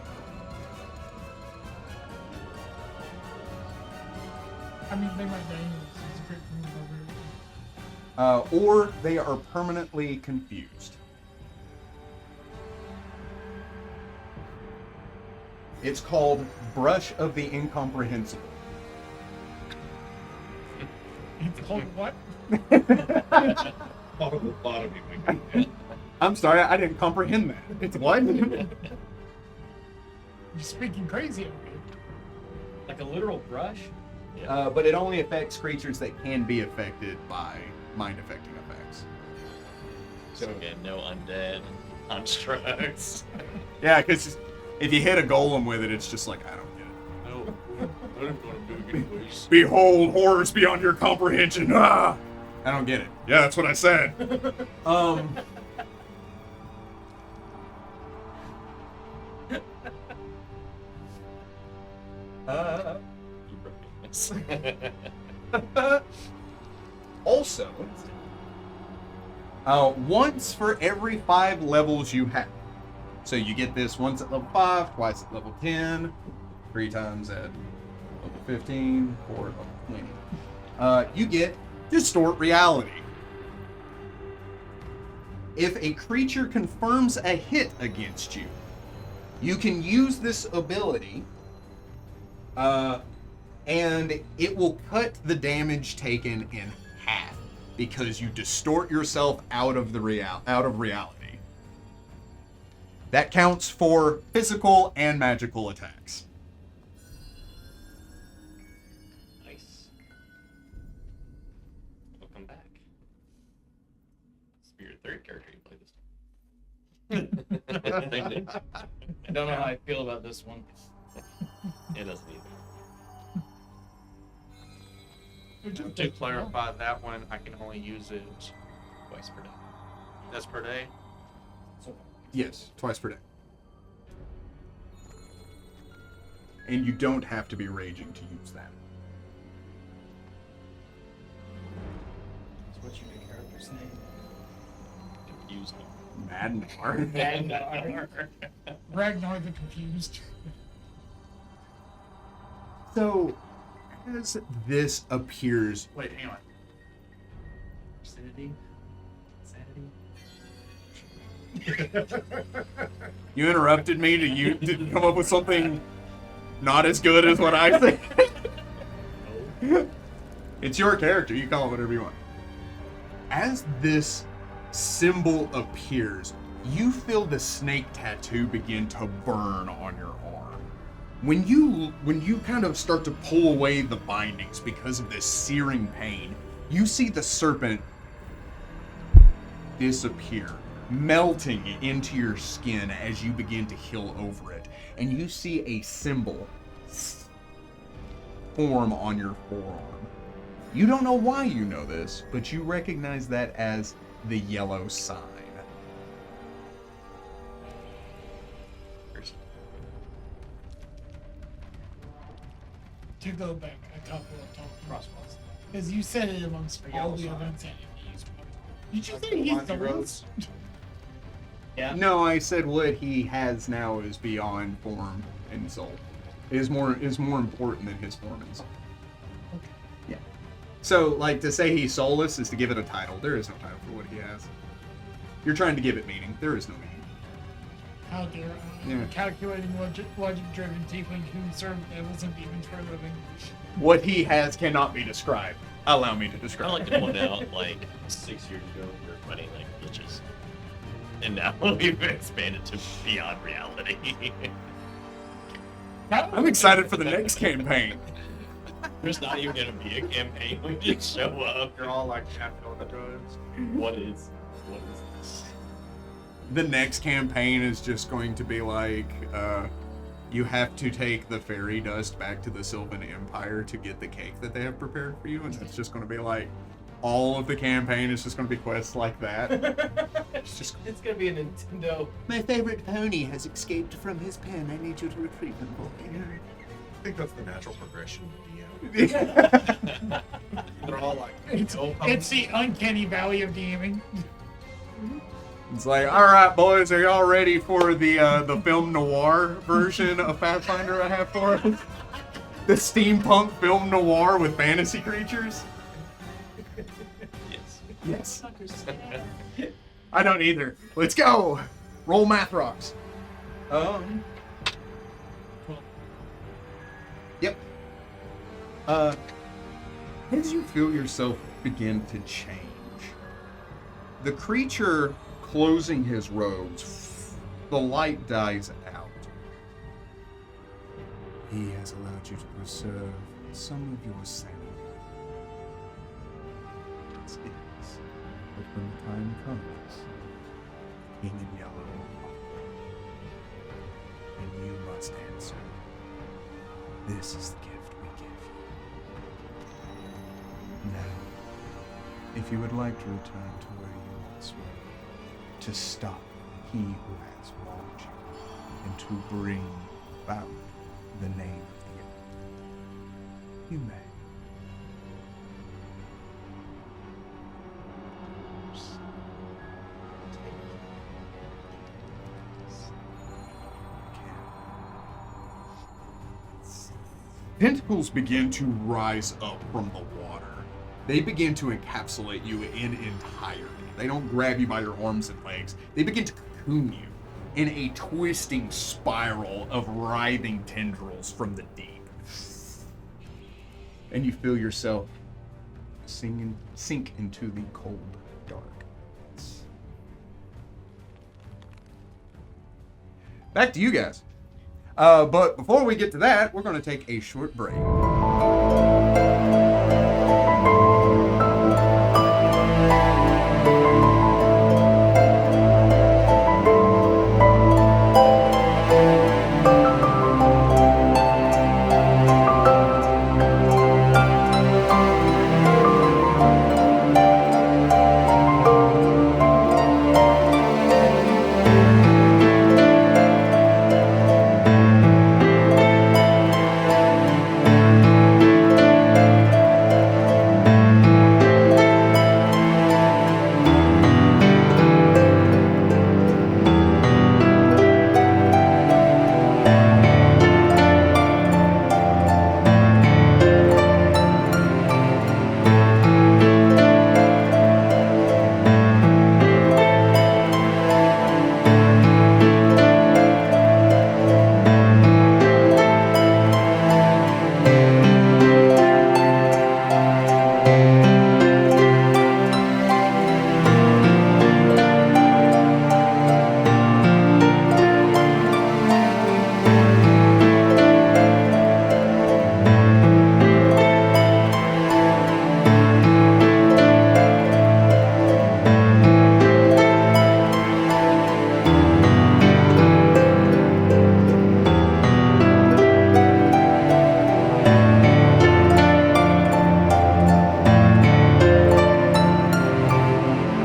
I mean, they might die anyway, so it's great for me to go over. Or they are permanently confused. It's called Brush of the Incomprehensible. It's called what? Lobotomy. I'm sorry, I didn't comprehend that. It's what? You're speaking crazy over here. Like a literal brush? But it only affects creatures that can be affected by mind-affecting effects. So again, no undead constructs. Yeah, because if you hit a golem with it, it's just like, I don't get it. No, I don't want to do it anyways. Behold, horrors beyond your comprehension. Ah! I don't get it. Yeah, that's what I said. Also, once for every 5 levels you have. So you get this once at level 5, twice at level 10, 3 times at level 15, 4 at level 20. You get Distort Reality. If a creature confirms a hit against you, you can use this ability, and it will cut the damage taken in half because you distort yourself out of reality. That counts for physical and magical attacks. Nice. Welcome back. This will be your third character you play this time. I don't know how I feel about this one. It doesn't either. Just to clarify, that one I can only use it Twice per day. that's per day. Yes, twice per day. And you don't have to be raging to use that. So what's your new character's name? Confused. Madnar. Ragnar the Confused. So, as this appears, Wait, hang on. Sanity? Sanity? you interrupted me to come up with something not as good as what I said. It's your character. You call it whatever you want. As this symbol appears, you feel the snake tattoo begin to burn on your arm. When you kind of start to pull away the bindings because of this searing pain, you see the serpent disappear, melting into your skin as you begin to heal over it. And you see a symbol form on your forearm. You don't know why you know this, but you recognize that as the yellow sign. To go back a couple of talks. Because you said it amongst all the events that he's. Did you say he's the rose? Yeah. No, I said what he has now is beyond form and soul. Is more important than his form and soul. Okay. Yeah. So, like, to say he's soulless is to give it a title. There is no title for what he has. You're trying to give it meaning. There is no meaning. How dare Yeah. calculating logic-driven tiefling who serve devils and demons for a living. What he has cannot be described. Allow me to I describe. like to point out, like, 6 years ago, we were fighting like glitches. And now we've expanded to beyond reality. I'm excited for the next campaign. There's not even gonna be a campaign. We just show up. You're all like tapping on the drugs. What is this? The next campaign is just going to be like, You have to take the fairy dust back to the Sylvan Empire to get the cake that they have prepared for you, and it's just going to be like all of the campaign is just going to be quests like that. It's just It's gonna be a Nintendo. My favorite pony has escaped from his pen. I need you to retrieve him for me. I think that's the natural progression of DM. They're all like, It's the uncanny valley of gaming. It's like, all right, boys, are y'all ready for the film noir version of Pathfinder I have for us? The steampunk film noir with fantasy creatures? Yes. Yes. I don't either. Let's go. Roll math rocks. Yep. As you feel yourself begin to change, the creature closing his robes, the light dies out. He has allowed you to preserve some of your sanity. It is. But when the time comes, King in Yellow will offer, and you must answer. This is the gift we give you. Now, if you would like to return to where you once were, to stop he who has wronged you, and to bring about the name of the earth, you may. Tentacles begin to rise up from the water. They begin to encapsulate you in entirety. They don't grab you by your arms and legs. They begin to cocoon you in a twisting spiral of writhing tendrils from the deep. And you feel yourself sink into the cold, dark. Back to you guys. But before we get to that, we're going to take a short break.